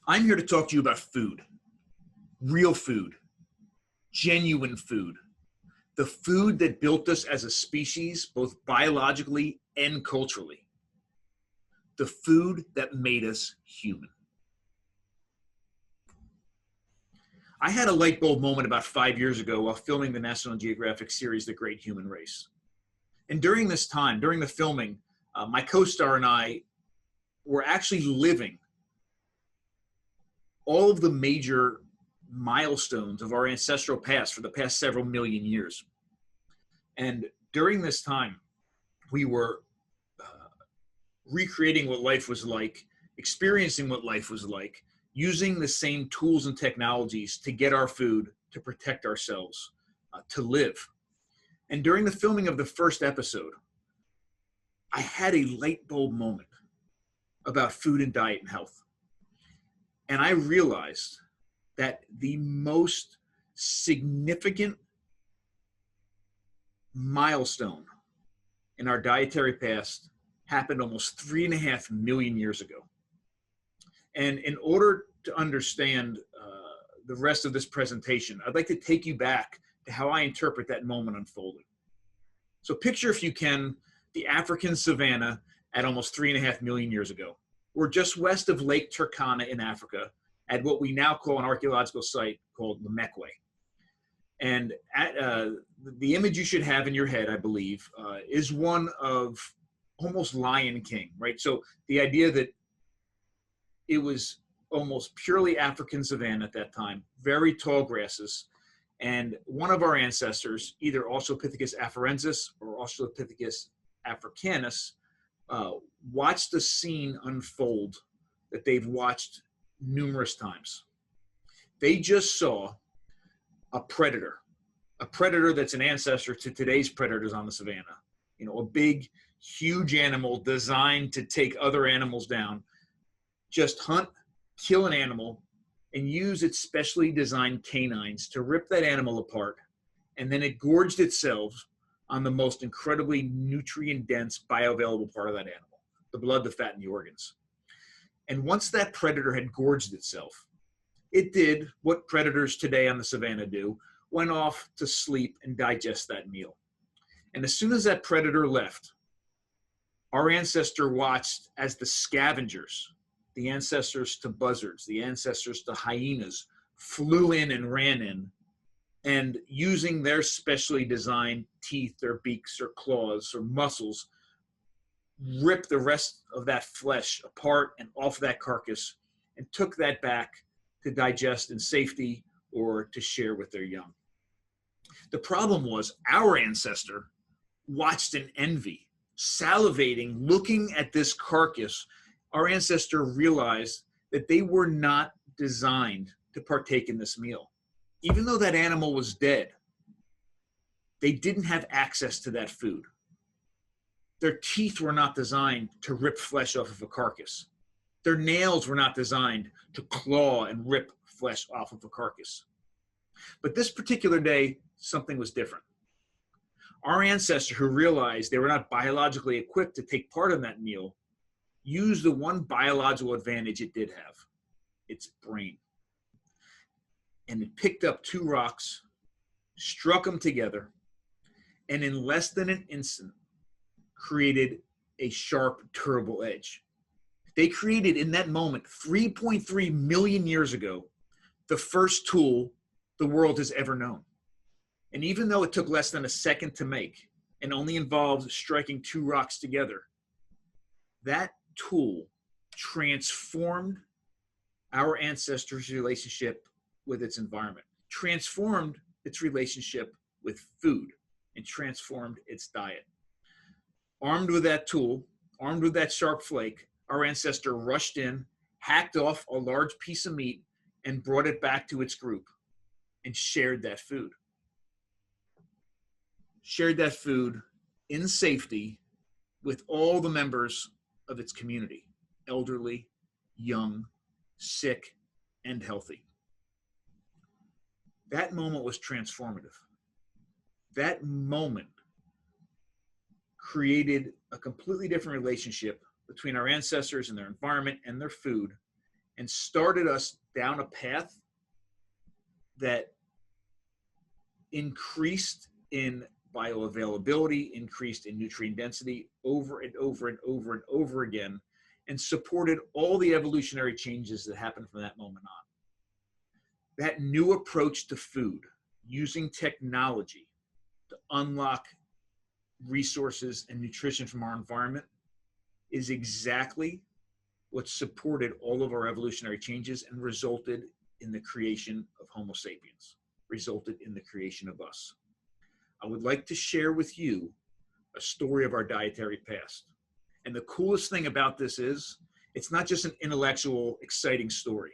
I'm here to talk to you about food, real food, genuine food, the food that built us as a species, both biologically and culturally, the food that made us human. I had a light bulb moment about 5 years ago while filming the National Geographic series, The Great Human Race. And during this time, during the filming, my co-star and I were actually living all of the major milestones of our ancestral past for the past several million years. And during this time, we were recreating what life was like, experiencing what life was like, using the same tools and technologies to get our food, to protect ourselves, to live. And during the filming of the first episode, I had a light bulb moment about food and diet and health. And I realized that the most significant milestone in our dietary past happened almost 3.5 million years ago. And in order to understand the rest of this presentation, I'd like to take you back to how I interpret that moment unfolding. So picture, if you can, the African savanna at almost 3.5 million years ago. We're just west of Lake Turkana in Africa at what we now call an archaeological site called Lemekwe. And at, the image you should have in your head, I believe, is one of almost Lion King, right? So the idea that it was almost purely African savanna at that time, very tall grasses, and one of our ancestors, either Australopithecus afarensis or Australopithecus africanus, watched the scene unfold that they've watched numerous times. They just saw a predator that's an ancestor to today's predators on the savannah. You know, a big, huge animal designed to take other animals down, just hunt, kill an animal, and use its specially designed canines to rip that animal apart, and then it gorged itself on the most incredibly nutrient-dense, bioavailable part of that animal, the blood, the fat, and the organs. And once that predator had gorged itself, it did what predators today on the savannah do, went off to sleep and digest that meal. And as soon as that predator left, our ancestor watched as the scavengers, the ancestors to buzzards, the ancestors to hyenas, flew in and ran in, and using their specially designed teeth or beaks or claws or muscles, ripped the rest of that flesh apart and off that carcass and took that back to digest in safety or to share with their young. The problem was our ancestor watched in envy, salivating, looking at this carcass. Our ancestor realized that they were not designed to partake in this meal. Even though that animal was dead, they didn't have access to that food. Their teeth were not designed to rip flesh off of a carcass. Their nails were not designed to claw and rip flesh off of a carcass. But this particular day, something was different. Our ancestor, who realized they were not biologically equipped to take part in that meal, used the one biological advantage it did have, its brain. And it picked up 2 rocks, struck them together, and in less than an instant, created a sharp, durable edge. They created in that moment, 3.3 million years ago, the first tool the world has ever known. And even though it took less than a second to make and only involved striking 2 rocks together, that tool transformed our ancestors' relationship with its environment, transformed its relationship with food, and transformed its diet. Armed with that tool, armed with that sharp flake, our ancestor rushed in, hacked off a large piece of meat, and brought it back to its group and shared that food. Shared that food in safety with all the members of its community, elderly, young, sick, and healthy. That moment was transformative. That moment created a completely different relationship between our ancestors and their environment and their food, and started us down a path that increased in bioavailability, increased in nutrient density over and over and over and over again, and supported all the evolutionary changes that happened from that moment on. That new approach to food, using technology to unlock resources and nutrition from our environment, is exactly what supported all of our evolutionary changes and resulted in the creation of Homo sapiens, resulted in the creation of us. I would like to share with you a story of our dietary past. And the coolest thing about this is, it's not just an intellectual, exciting story.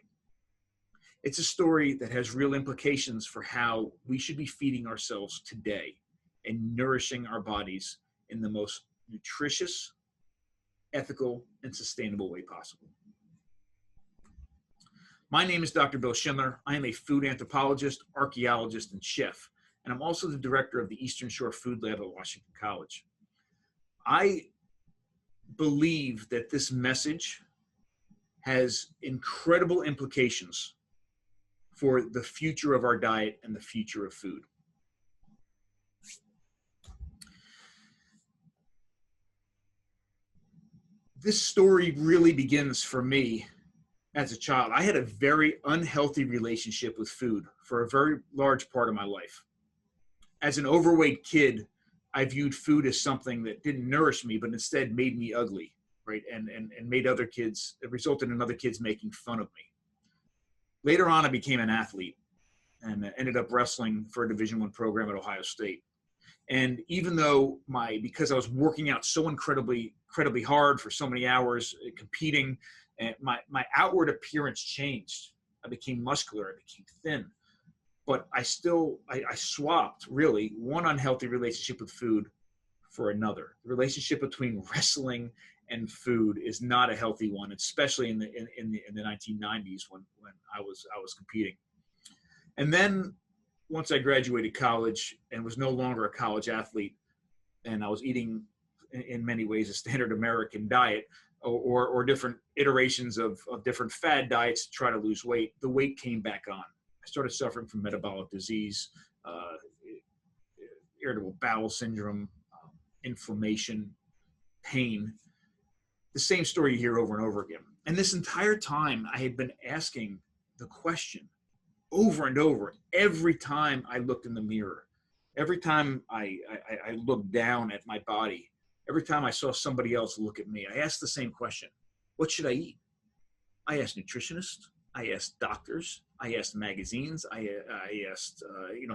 It's a story that has real implications for how we should be feeding ourselves today and nourishing our bodies in the most nutritious, ethical, and sustainable way possible. My name is Dr. Bill Schindler. I am a food anthropologist, archaeologist, and chef, and I'm also the director of the Eastern Shore Food Lab at Washington College. I believe that this message has incredible implications for the future of our diet and the future of food. This story really begins for me as a child. I had a very unhealthy relationship with food for a very large part of my life. As an overweight kid, I viewed food as something that didn't nourish me, but instead made me ugly, right? And made other kids, it resulted in other kids making fun of me. Later on, I became an athlete and ended up wrestling for a Division I program at Ohio State. And even though because I was working out so incredibly hard for so many hours, competing, and my outward appearance changed. I became muscular, I became thin. But I swapped really one unhealthy relationship with food for another. The relationship between wrestling and food is not a healthy one, especially in the 1990s when I was competing. And then once I graduated college and was no longer a college athlete, and I was eating in many ways a standard American diet or different iterations of different fad diets to try to lose weight, the weight came back on. I started suffering from metabolic disease, irritable bowel syndrome, inflammation, pain. The same story you hear over and over again. And this entire time I had been asking the question over and over, every time I looked in the mirror, every time I looked down at my body, every time I saw somebody else look at me, I asked the same question: what should I eat? I asked nutritionists, I asked doctors, I asked magazines, I asked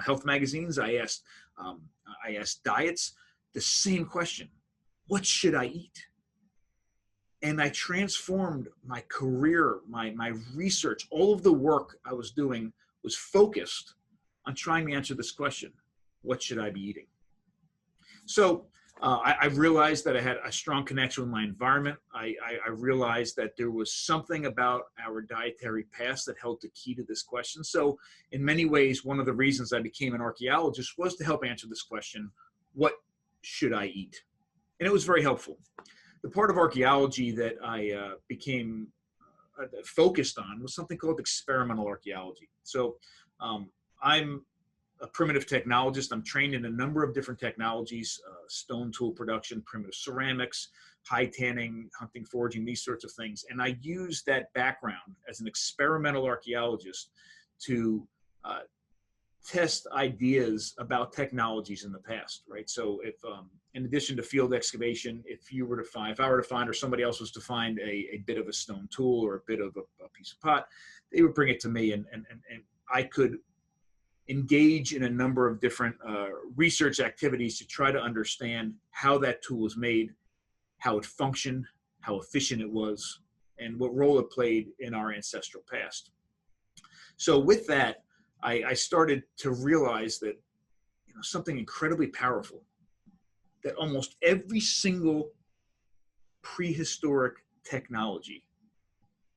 health magazines, I asked diets, the same question: what should I eat? And I transformed my career, my research, all of the work I was doing was focused on trying to answer this question: what should I be eating? So I realized that I had a strong connection with my environment. I realized that there was something about our dietary past that held the key to this question. So in many ways, one of the reasons I became an archaeologist was to help answer this question: what should I eat? And it was very helpful. The part of archaeology that I became focused on was something called experimental archaeology. So I'm a primitive technologist. I'm trained in a number of different technologies: stone tool production, primitive ceramics, high tanning, hunting, foraging, these sorts of things. And I use that background as an experimental archaeologist to test ideas about technologies in the past, right? So if, in addition to field excavation, if I were to find, or somebody else was to find a bit of a stone tool or a bit of a piece of pot, they would bring it to me, and I could engage in a number of different research activities to try to understand how that tool was made, how it functioned, how efficient it was, and what role it played in our ancestral past. So with that, I started to realize that something incredibly powerful, that almost every single prehistoric technology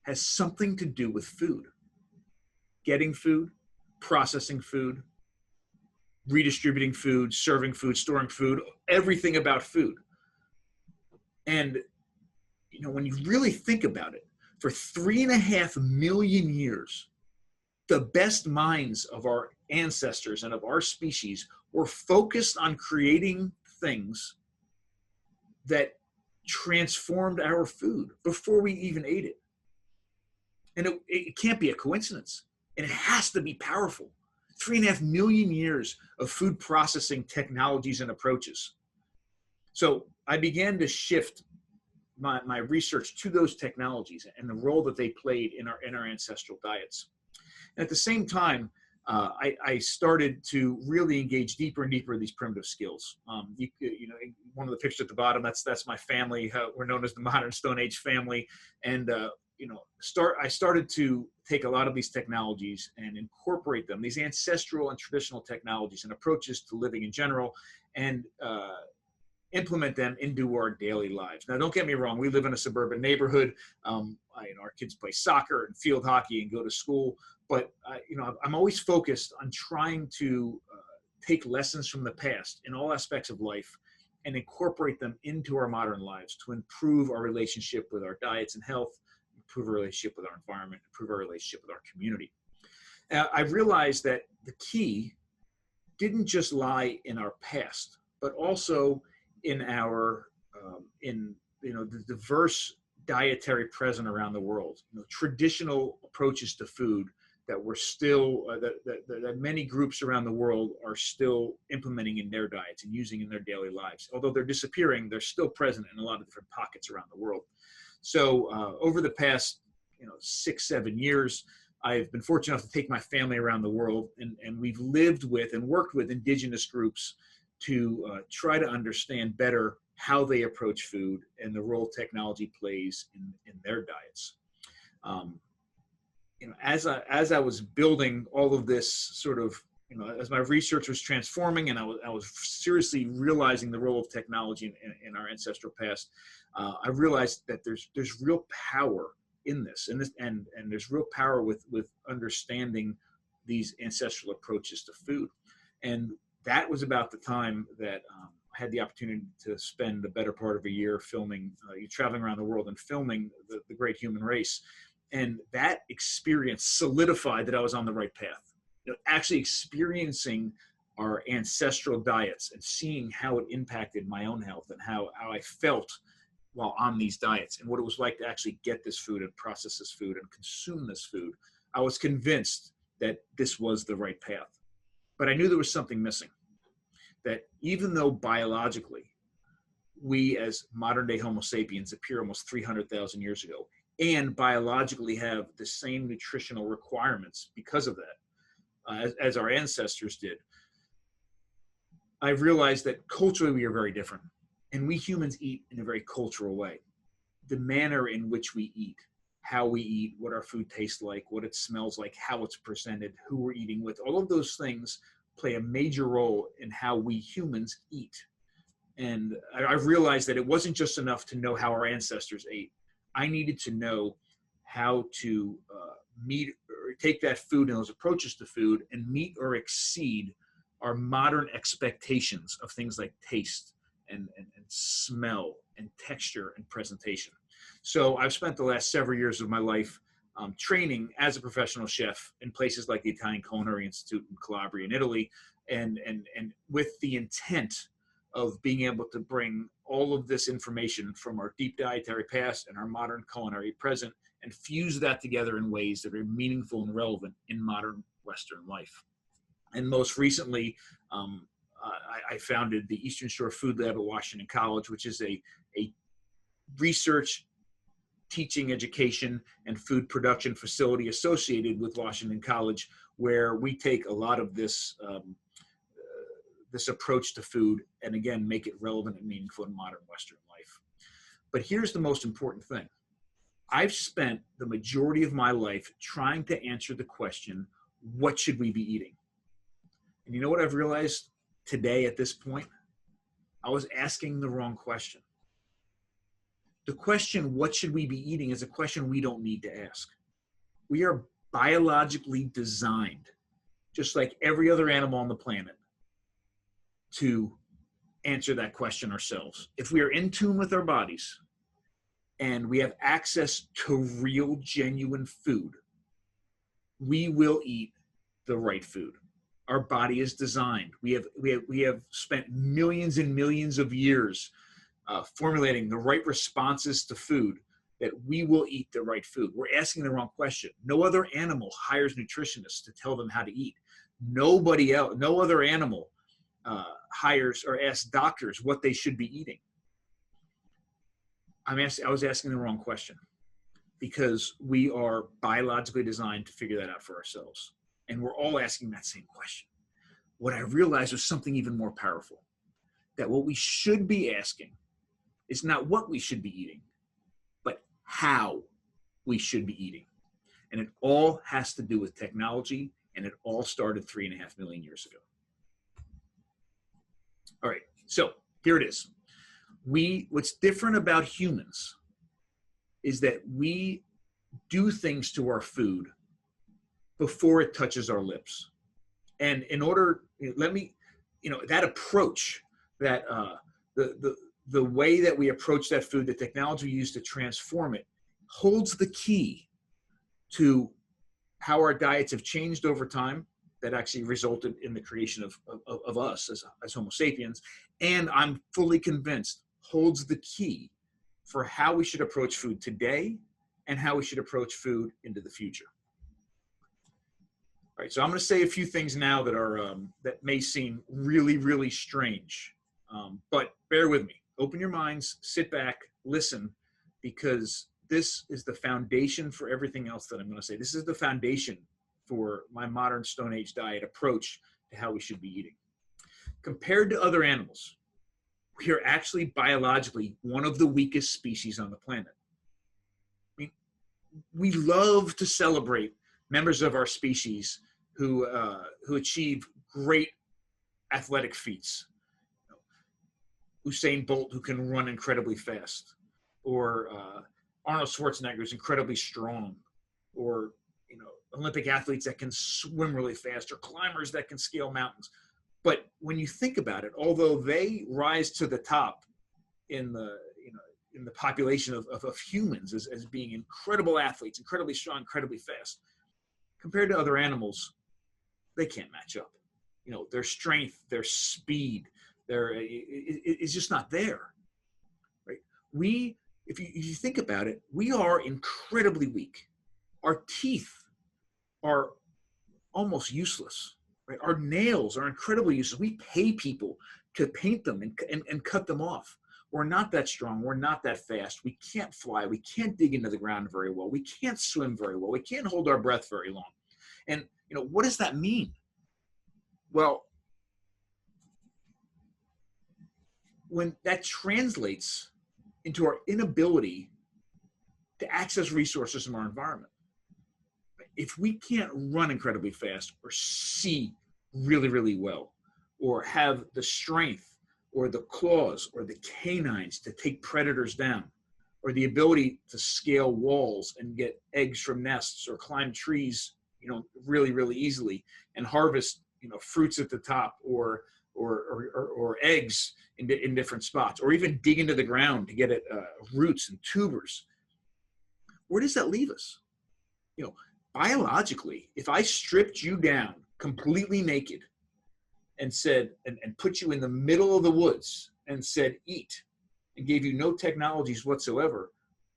has something to do with food. Getting food, processing food, redistributing food, serving food, storing food, everything about food. And when you really think about it, For 3.5 million years, the best minds of our ancestors and of our species were focused on creating things that transformed our food before we even ate it. And it can't be a coincidence. And it has to be powerful. 3.5 million years of food processing technologies and approaches. So I began to shift my research to those technologies and the role that they played in our ancestral diets. And at the same time, I started to really engage deeper and deeper in these primitive skills. You know, one of the pictures at the bottom, that's my family. We're known as the modern Stone Age family. And you know, I started to take a lot of these technologies and incorporate them, these ancestral and traditional technologies and approaches to living in general, and implement them into our daily lives. Now, don't get me wrong. We live in a suburban neighborhood. You know, our kids play soccer and field hockey and go to school. But you know, I'm always focused on trying to take lessons from the past in all aspects of life and incorporate them into our modern lives to improve our relationship with our diets and health, improve our relationship with our environment, improve our relationship with our community. I realized that the key didn't just lie in our past, but also in our in you know, the diverse dietary present around the world. You know, traditional approaches to food that we're still that many groups around the world are still implementing in their diets and using in their daily lives. Although they're disappearing, they're still present in a lot of different pockets around the world. So over the past 6-7 years, I've been fortunate enough to take my family around the world, and we've lived with and worked with indigenous groups to try to understand better how they approach food and the role technology plays in their diets. You know, as I was building all of this sort of, you know, as my research was transforming and I was seriously realizing the role of technology in our ancestral past, I realized that there's real power in this, and there's real power with understanding these ancestral approaches to food. And that was about the time that I had the opportunity to spend the better part of a year filming, traveling around the world and filming the great human race. And that experience solidified that I was on the right path. You know, actually experiencing our ancestral diets and seeing how it impacted my own health and how I felt while on these diets and what it was like to actually get this food and process this food and consume this food. I was convinced that this was the right path. But I knew there was something missing. That even though biologically, we as modern day Homo sapiens appear almost 300,000 years ago, and biologically have the same nutritional requirements because of that, as our ancestors did, I realized that culturally we are very different. And we humans eat in a very cultural way. The manner in which we eat, how we eat, what our food tastes like, what it smells like, how it's presented, who we're eating with, all of those things play a major role in how we humans eat. And I've realized that it wasn't just enough to know how our ancestors ate. I needed to know how to meet or take that food and those approaches to food and meet or exceed our modern expectations of things like taste and smell and texture and presentation. So I've spent the last several years of my life training as a professional chef in places like the Italian Culinary Institute in Calabria in Italy, and with the intent of being able to bring all of this information from our deep dietary past and our modern culinary present and fuse that together in ways that are meaningful and relevant in modern Western life. And most recently, I founded the Eastern Shore Food Lab at Washington College, which is a research, teaching, education, and food production facility associated with Washington College, where we take a lot of this this approach to food and again make it relevant and meaningful in modern Western life. But here's the most important thing. I've spent the majority of my life trying to answer the question, what should we be eating? And you know what I've realized today at this point? I was asking the wrong question. The question, what should we be eating, is a question we don't need to ask. We are biologically designed, just like every other animal on the planet, to answer that question ourselves. If we are in tune with our bodies, and we have access to real, genuine food, we will eat the right food. Our body is designed. We have spent millions and millions of years formulating the right responses to food, that we will eat the right food. We're asking the wrong question. No other animal hires nutritionists to tell them how to eat. Nobody else, no other animal hires or asks doctors what they should be eating. I was asking the wrong question, because we are biologically designed to figure that out for ourselves. And we're all asking that same question. What I realized was something even more powerful, that what we should be asking is not what we should be eating, but how we should be eating. And it all has to do with technology, and it all started 3.5 million years ago. All right, so here it is. What's different about humans is that we do things to our food before it touches our lips. And in order, that approach, that the way that we approach that food, the technology we use to transform it, holds the key to how our diets have changed over time, that actually resulted in the creation of us as Homo sapiens. And I'm fully convinced holds the key for how we should approach food today and how we should approach food into the future. All right, so I'm going to say a few things now that are that may seem really, really strange, but bear with me. Open your minds, sit back, listen, because this is the foundation for everything else that I'm going to say. This is the foundation for my modern Stone Age diet approach to how we should be eating. Compared to other animals, we are actually biologically one of the weakest species on the planet. I mean, we love to celebrate members of our species who achieve great athletic feats. Usain Bolt, who can run incredibly fast, or Arnold Schwarzenegger, who's incredibly strong, or Olympic athletes that can swim really fast, or climbers that can scale mountains. But when you think about it, although they rise to the top in the population of humans as being incredible athletes, incredibly strong, incredibly fast, compared to other animals, they can't match up. Their strength, their speed, it's just not there, right? If you think about it, we are incredibly weak. Our teeth are almost useless, right? Our nails are incredibly useless. We pay people to paint them and cut them off. We're not that strong. We're not that fast. We can't fly. We can't dig into the ground very well. We can't swim very well. We can't hold our breath very long. And what does that mean? Well, when that translates into our inability to access resources from our environment. If we can't run incredibly fast, or see really, really well, or have the strength or the claws or the canines to take predators down, or the ability to scale walls and get eggs from nests, or climb trees, really, really easily, and harvest, fruits at the top, or eggs in different spots, or even dig into the ground to get at roots and tubers, where does that leave us? Biologically, if I stripped you down completely naked and said, and put you in the middle of the woods and said, eat, and gave you no technologies whatsoever,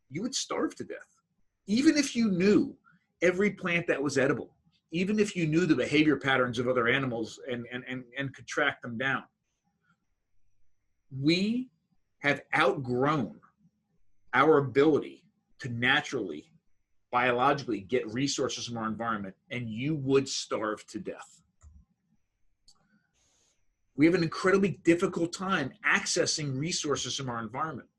you would starve to death. Even if you knew every plant that was edible, even if you knew the behavior patterns of other animals and could track them down. We have outgrown our ability to naturally, biologically get resources from our environment, and you would starve to death. We have an incredibly difficult time accessing resources from our environment.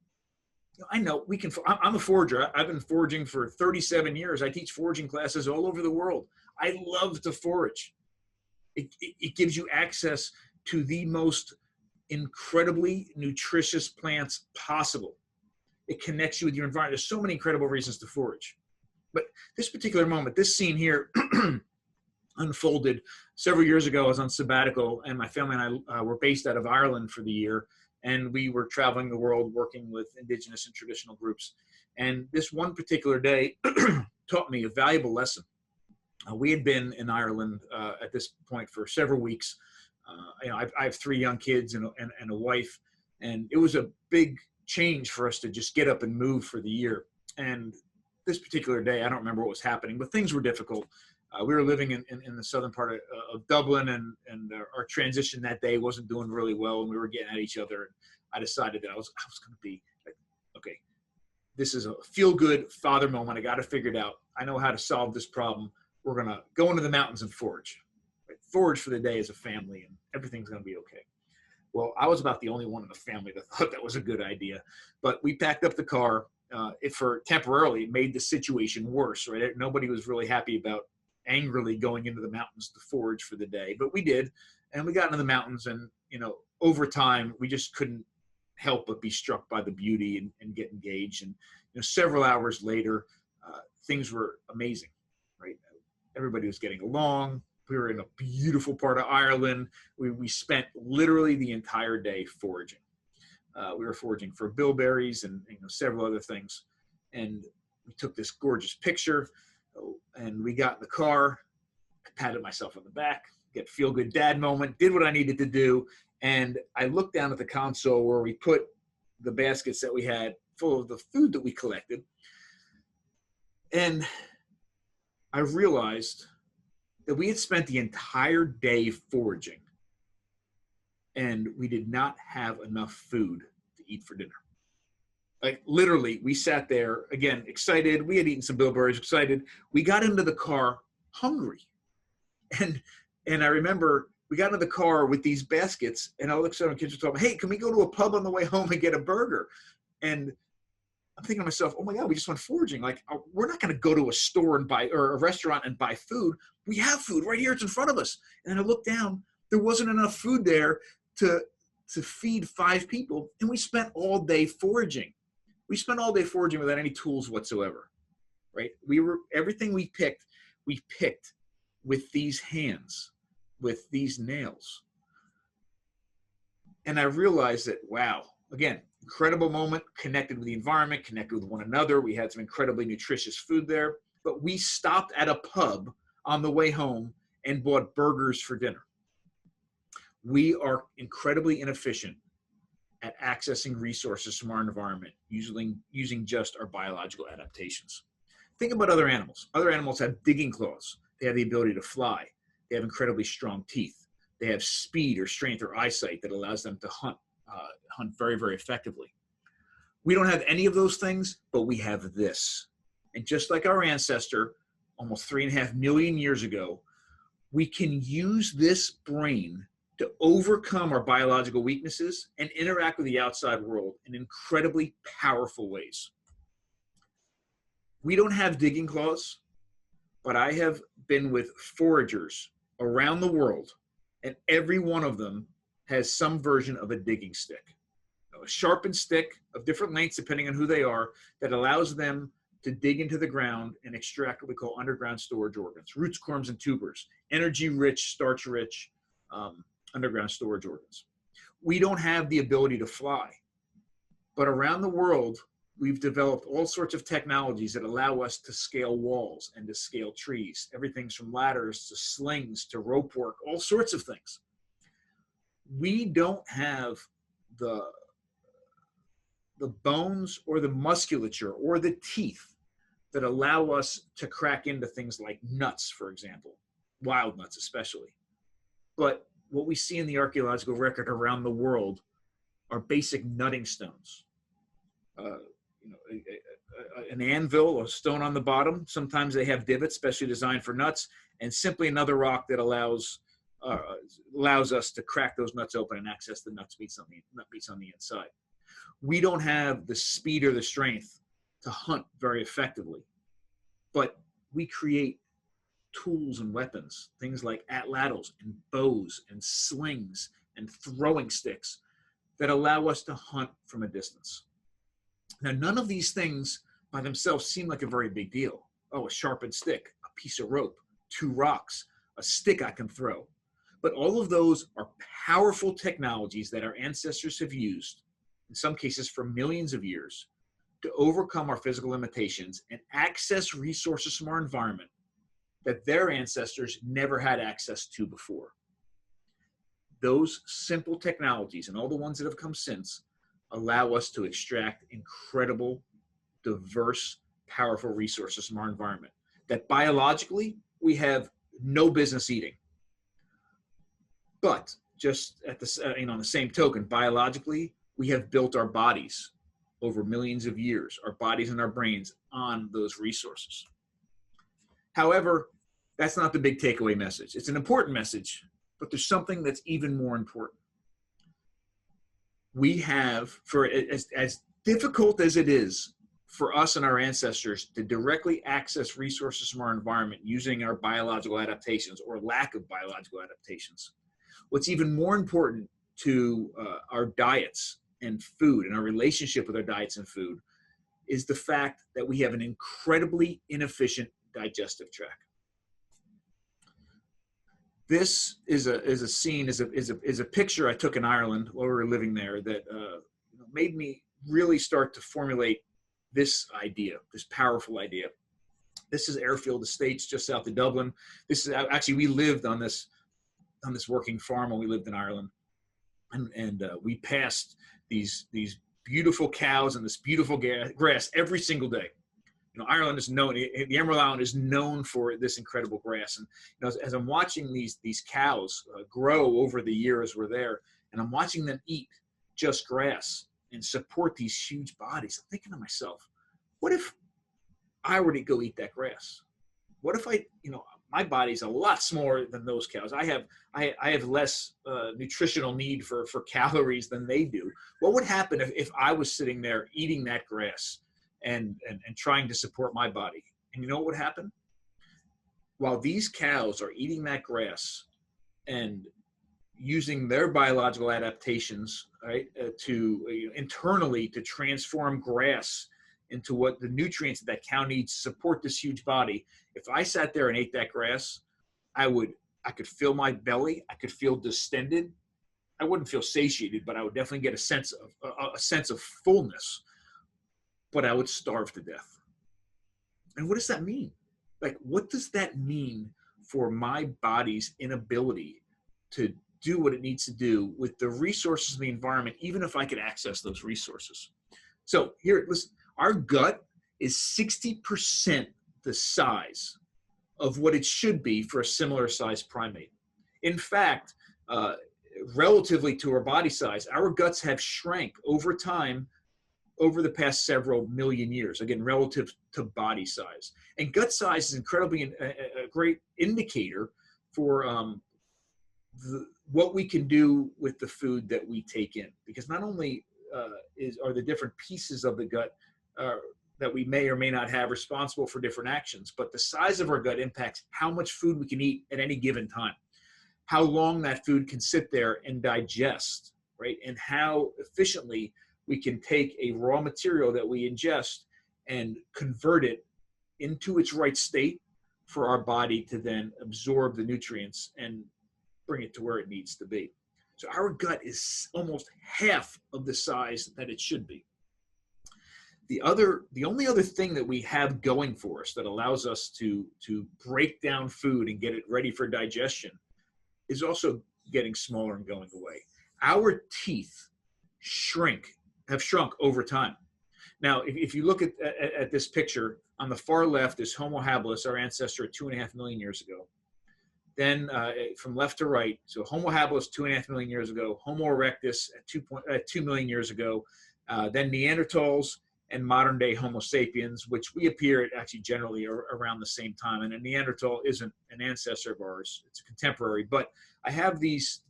I know I'm a forager. I've been foraging for 37 years. I teach foraging classes all over the world. I love to forage. It gives you access to the most incredibly nutritious plants possible. It connects you with your environment. There's so many incredible reasons to forage. But this particular moment, this scene here unfolded several years ago. I was on sabbatical, and my family and I were based out of Ireland for the year. and we were traveling the world working with indigenous and traditional groups. And this one particular day taught me a valuable lesson. We had been in Ireland at this point for several weeks. I have 3 young kids and a wife, and it was a big change for us to just get up and move for the year. And this particular day, I don't remember what was happening, but things were difficult. We were living in the southern part of Dublin, and our transition that day wasn't doing really well, and we were getting at each other. And I decided that I was going to be like, okay, this is a feel-good father moment. I got it figured out. I know how to solve this problem. We're going to go into the mountains and forage. Right? Forage for the day as a family, and everything's going to be okay. Well, I was about the only one in the family that thought that was a good idea. But we packed up the car. It temporarily made the situation worse, right? Nobody was really happy about angrily going into the mountains to forage for the day, but we did. And we got into the mountains, and, over time, we just couldn't help but be struck by the beauty and get engaged. And, several hours later, things were amazing, right? Everybody was getting along. We were in a beautiful part of Ireland. We spent literally the entire day foraging. We were foraging for bilberries and several other things. And we took this gorgeous picture, and we got in the car. I patted myself on the back, get feel-good dad moment, did what I needed to do. And I looked down at the console where we put the baskets that we had full of the food that we collected. And I realized that we had spent the entire day foraging, and we did not have enough food to eat for dinner. Like, literally, we sat there, again, excited. We had eaten some bilberries, excited. We got into the car hungry. And I remember we got into the car with these baskets, and all of a sudden kids were talking, hey, can we go to a pub on the way home and get a burger? And I'm thinking to myself, oh my God, we just went foraging. Like, we're not going to go to a store and buy, or a restaurant and buy food. We have food right here. It's in front of us. And I looked down, there wasn't enough food there to feed 5 people. And we spent all day foraging. We spent all day foraging without any tools whatsoever, right? Everything we picked with these hands, with these nails. And I realized that, wow, again, incredible moment, connected with the environment, connected with one another. We had some incredibly nutritious food there, but we stopped at a pub on the way home and bought burgers for dinner. We are incredibly inefficient at accessing resources from our environment using just our biological adaptations. Think about other animals. Other animals have digging claws. They have the ability to fly. They have incredibly strong teeth. They have speed or strength or eyesight that allows them to hunt very, very effectively. We don't have any of those things, but we have this. And just like our ancestor, almost 3.5 million years ago, we can use this brain to overcome our biological weaknesses and interact with the outside world in incredibly powerful ways. We don't have digging claws, but I have been with foragers around the world, and every one of them has some version of a digging stick. A sharpened stick of different lengths, depending on who they are, that allows them to dig into the ground and extract what we call underground storage organs, roots, corms, and tubers, energy-rich, starch-rich underground storage organs. We don't have the ability to fly, but around the world, we've developed all sorts of technologies that allow us to scale walls and to scale trees, everything from ladders to slings to rope work, all sorts of things. We don't have the bones or the musculature or the teeth that allow us to crack into things like nuts, for example, wild nuts especially. But what we see in the archaeological record around the world are basic nutting stones. An anvil, a stone on the bottom. Sometimes they have divots specially designed for nuts, and simply another rock that allows us to crack those nuts open and access the nut meats on the inside. We don't have the speed or the strength to hunt very effectively, but we create tools and weapons, things like atlatls and bows and slings and throwing sticks that allow us to hunt from a distance. Now, none of these things by themselves seem like a very big deal. Oh, a sharpened stick, a piece of rope, 2 rocks, a stick I can throw. But all of those are powerful technologies that our ancestors have used, in some cases for millions of years, to overcome our physical limitations and access resources from our environment that their ancestors never had access to before. Those simple technologies and all the ones that have come since allow us to extract incredible, diverse, powerful resources from our environment that biologically we have no business eating. But just at the, on the same token, biologically, we have built our bodies over millions of years, our bodies and our brains on those resources. However, that's not the big takeaway message. It's an important message, but there's something that's even more important. We have, for as difficult as it is for us and our ancestors to directly access resources from our environment using our biological adaptations or lack of biological adaptations, what's even more important to our diets and food and our relationship with our diets and food is the fact that we have an incredibly inefficient digestive tract. This is a scene, is a picture I took in Ireland while we were living there that made me really start to formulate this idea, this powerful idea. This is Airfield Estates just south of Dublin. This is actually, we lived on this working farm when we lived in Ireland, and we passed these beautiful cows and this beautiful grass every single day. You know, Ireland is known, the Emerald Island is known for this incredible grass. And you know, as I'm watching these cows grow over the years we're there, and I'm watching them eat just grass and support these huge bodies, I'm thinking to myself, what if I were to go eat that grass? What if my body's a lot smaller than those cows. I have less nutritional need for calories than they do. What would happen if I was sitting there eating that grass and trying to support my body? And you know what would happen? While these cows are eating that grass and using their biological adaptations, right, internally to transform grass into what the nutrients that that cow needs to support this huge body. If I sat there and ate that grass, I could feel my belly. I could feel distended. I wouldn't feel satiated, but I would definitely get a sense of fullness. But I would starve to death. And what does that mean? Like, what does that mean for my body's inability to do what it needs to do with the resources in the environment, even if I could access those resources? So here, listen, our gut is 60% the size of what it should be for a similar sized primate. In fact, relatively to our body size, our guts have shrank over time over the past several million years, again, relative to body size. And gut size is incredibly a great indicator for what we can do with the food that we take in. Because not only are the different pieces of the gut that we may or may not have responsible for different actions, but the size of our gut impacts how much food we can eat at any given time, how long that food can sit there and digest, right? And how efficiently we can take a raw material that we ingest and convert it into its right state for our body to then absorb the nutrients and bring it to where it needs to be. So our gut is almost half of the size that it should be. The only other thing that we have going for us that allows us to break down food and get it ready for digestion is also getting smaller and going away. Our teeth have shrunk over time. Now, if you look at this picture, on the far left is Homo habilis, our ancestor 2.5 million years ago. Then from left to right, so Homo habilis 2.5 million years ago, Homo erectus at 2 million years ago, then Neanderthals, and modern day Homo sapiens, which we appear at actually generally around the same time. And a Neanderthal isn't an ancestor of ours, it's a contemporary. But I have these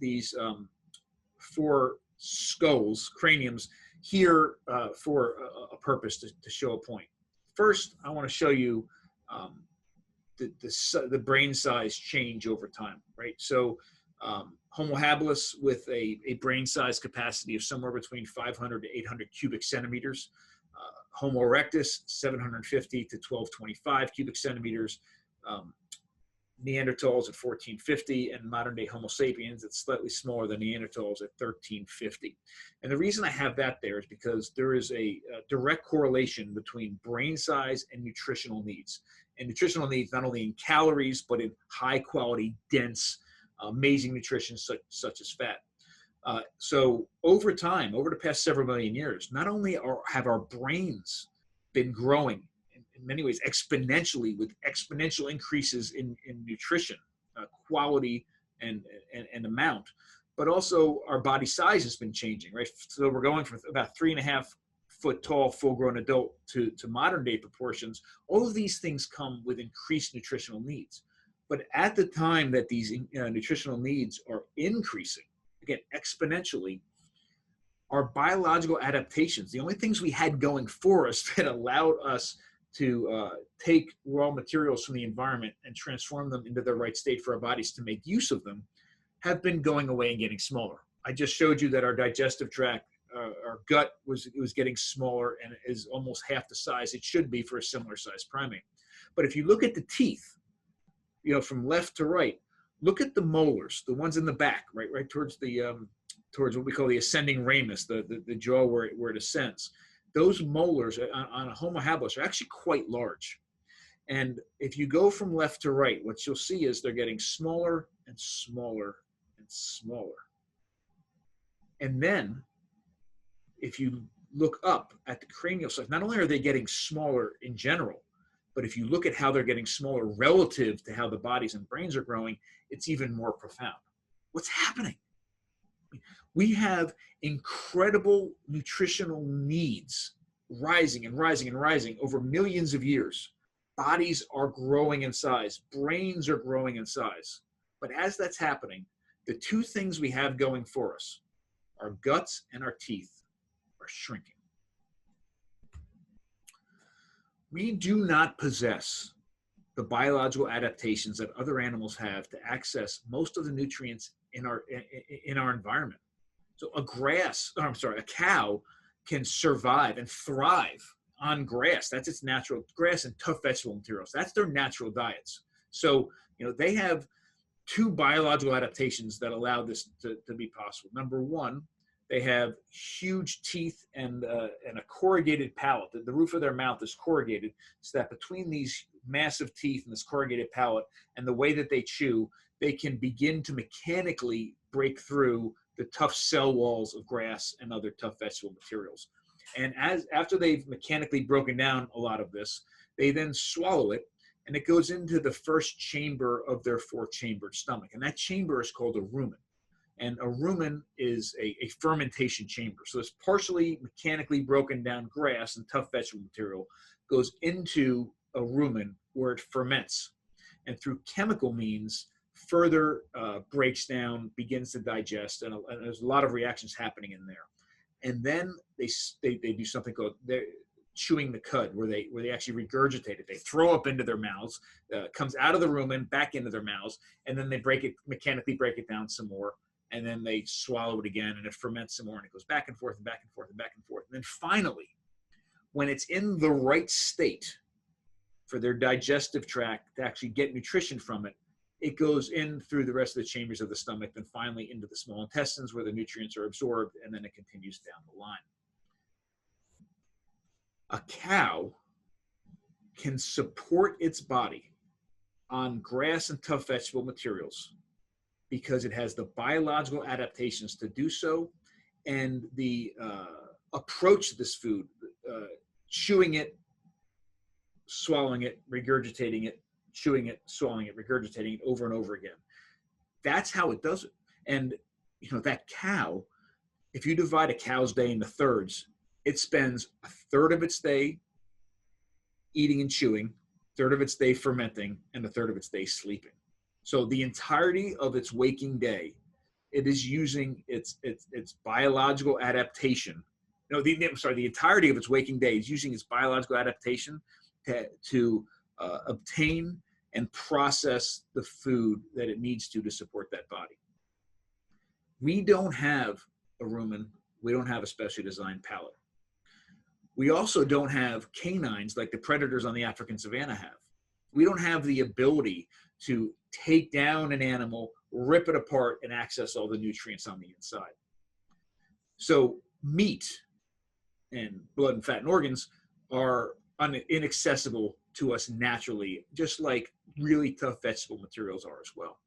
4 skulls, craniums, here for a purpose, to show a point. First, I want to show you the brain size change over time, right? So Homo habilis with a brain size capacity of somewhere between 500 to 800 cubic centimeters. Homo erectus, 750 to 1225 cubic centimeters. Neanderthals at 1450, and modern day Homo sapiens, it's slightly smaller than Neanderthals at 1350. And the reason I have that there is because there is a direct correlation between brain size and nutritional needs. And nutritional needs not only in calories, but in high quality, dense, amazing nutrition such as fat. So over time, over the past several million years, not only have our brains been growing in many ways exponentially, with exponential increases in nutrition, quality and amount, but also our body size has been changing, right? So we're going from about 3.5 foot tall, full grown adult to modern day proportions. All of these things come with increased nutritional needs. But at the time that these nutritional needs are increasing, again, exponentially, our biological adaptations, the only things we had going for us that allowed us to take raw materials from the environment and transform them into the right state for our bodies to make use of them, have been going away and getting smaller. I just showed you that our digestive tract, our gut was getting smaller and is almost half the size it should be for a similar sized primate. But if you look at the teeth, from left to right, look at the molars, the ones in the back, right towards the towards what we call the ascending ramus, the jaw where it ascends. Those molars on a Homo habilis are actually quite large. And if you go from left to right, what you'll see is they're getting smaller and smaller and smaller. And then if you look up at the cranial side, not only are they getting smaller in general, but if you look at how they're getting smaller relative to how the bodies and brains are growing, it's even more profound. What's happening? We have incredible nutritional needs rising and rising and rising over millions of years. Bodies are growing in size. Brains are growing in size. But as that's happening, the two things we have going for us, our guts and our teeth, are shrinking. We do not possess the biological adaptations that other animals have to access most of the nutrients in our environment. So a cow can survive and thrive on grass. That's its natural, grass and tough vegetable materials. That's their natural diets. So, they have two biological adaptations that allow this to be possible. Number one, they have huge teeth and a corrugated palate. The roof of their mouth is corrugated, so that between these massive teeth and this corrugated palate and the way that they chew, they can begin to mechanically break through the tough cell walls of grass and other tough vegetable materials. And after they've mechanically broken down a lot of this, they then swallow it, and it goes into the first chamber of their four-chambered stomach. And that chamber is called a rumen. And a rumen is a fermentation chamber. So this partially mechanically broken down grass and tough vegetable material goes into a rumen where it ferments. And through chemical means, further breaks down, begins to digest, and there's a lot of reactions happening in there. And then they do something called chewing the cud, where they actually regurgitate it. They throw up into their mouths, comes out of the rumen, back into their mouths, and then they mechanically break it down some more, and then they swallow it again, and it ferments some more, and it goes back and forth and back and forth and back and forth. And then finally, when it's in the right state for their digestive tract to actually get nutrition from it, it goes in through the rest of the chambers of the stomach, then finally into the small intestines where the nutrients are absorbed, and then it continues down the line. A cow can support its body on grass and tough vegetable materials because it has the biological adaptations to do so, and the approach to this food, chewing it, swallowing it, regurgitating it, chewing it, swallowing it, regurgitating it over and over again. That's how it does it. And that cow, if you divide a cow's day into thirds, it spends a third of its day eating and chewing, a third of its day fermenting, and a third of its day sleeping. So the entirety of its waking day, it is using its biological adaptation. The entirety of its waking day is using its biological adaptation to obtain and process the food that it needs to support that body. We don't have a rumen. We don't have a specially designed palate. We also don't have canines like the predators on the African savanna have. We don't have the ability to take down an animal, rip it apart, and access all the nutrients on the inside. So meat and blood and fat and organs are inaccessible to us naturally, just like really tough vegetable materials are as well.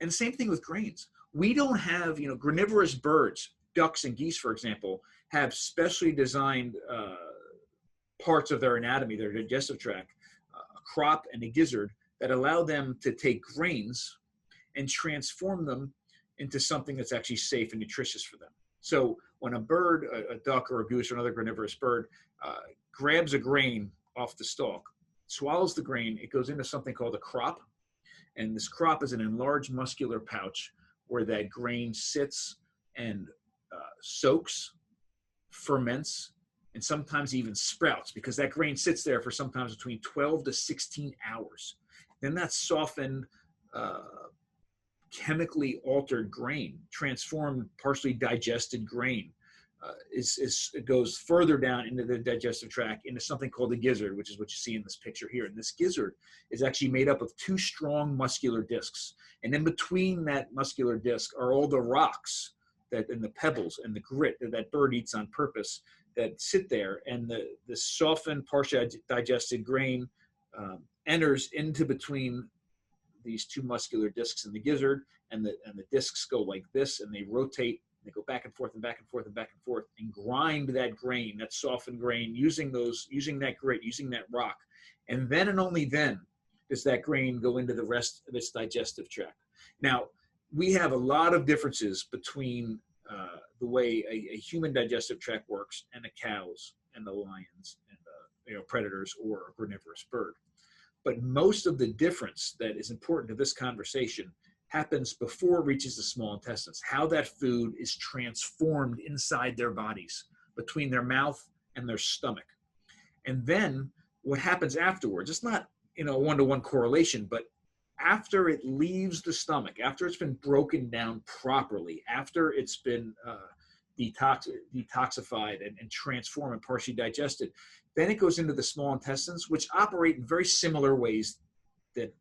And the same thing with grains. We don't have, granivorous birds, ducks and geese, for example, have specially designed parts of their anatomy, their digestive tract, a crop and a gizzard, that allow them to take grains and transform them into something that's actually safe and nutritious for them. So when a bird, a duck or a goose or another granivorous bird, grabs a grain off the stalk, swallows the grain, it goes into something called a crop. And this crop is an enlarged muscular pouch where that grain sits and soaks, ferments, and sometimes even sprouts, because that grain sits there for sometimes between 12 to 16 hours. Then that softened, chemically altered grain, transformed, partially digested grain, it goes further down into the digestive tract into something called the gizzard, which is what you see in this picture here. And this gizzard is actually made up of two strong muscular discs. And in between that muscular disc are all the rocks and the pebbles and the grit that bird eats on purpose that sit there. And the softened, partially digested grain enters into between these two muscular discs in the gizzard, and the discs go like this, and they rotate. They go back and forth and back and forth and back and forth, and grind that grain, that softened grain, using that grit, using that rock. And then and only then does that grain go into the rest of its digestive tract. Now, we have a lot of differences between the way a human digestive tract works and a cow's and the lions and predators or a granivorous bird. But most of the difference that is important to this conversation happens before it reaches the small intestines, how that food is transformed inside their bodies, between their mouth and their stomach. And then what happens afterwards, it's not a one-to-one correlation, but after it leaves the stomach, after it's been broken down properly, after it's been detoxified and transformed and partially digested, then it goes into the small intestines, which operate in very similar ways to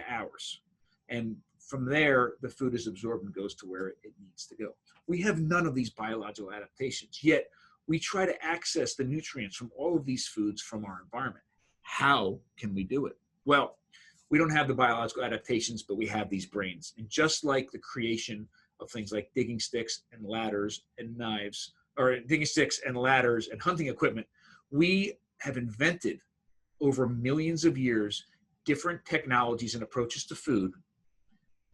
ours. And from there, the food is absorbed and goes to where it needs to go. We have none of these biological adaptations, yet we try to access the nutrients from all of these foods from our environment. How can we do it? Well, we don't have the biological adaptations, but we have these brains. And just like the creation of things like digging sticks and ladders and knives, or digging sticks and ladders and hunting equipment, we have invented over millions of years different technologies and approaches to food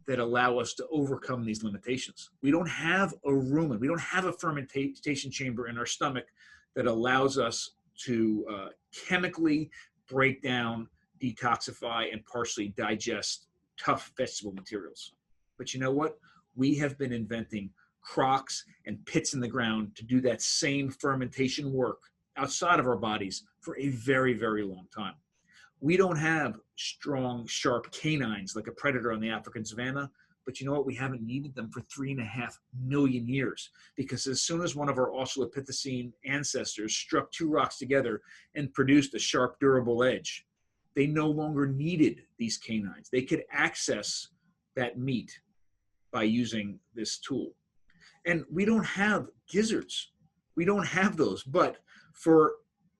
that allow us to overcome these limitations. We don't have a rumen, we don't have a fermentation chamber in our stomach that allows us to chemically break down, detoxify, and partially digest tough vegetable materials. But you know what? We have been inventing crocks and pits in the ground to do that same fermentation work outside of our bodies for a very, very long time. We don't have strong, sharp canines like a predator on the African savanna, but you know what? We haven't needed them for 3.5 million years, because as soon as one of our Australopithecine ancestors struck two rocks together and produced a sharp, durable edge, they no longer needed these canines. They could access that meat by using this tool. And we don't have gizzards. We don't have those, but for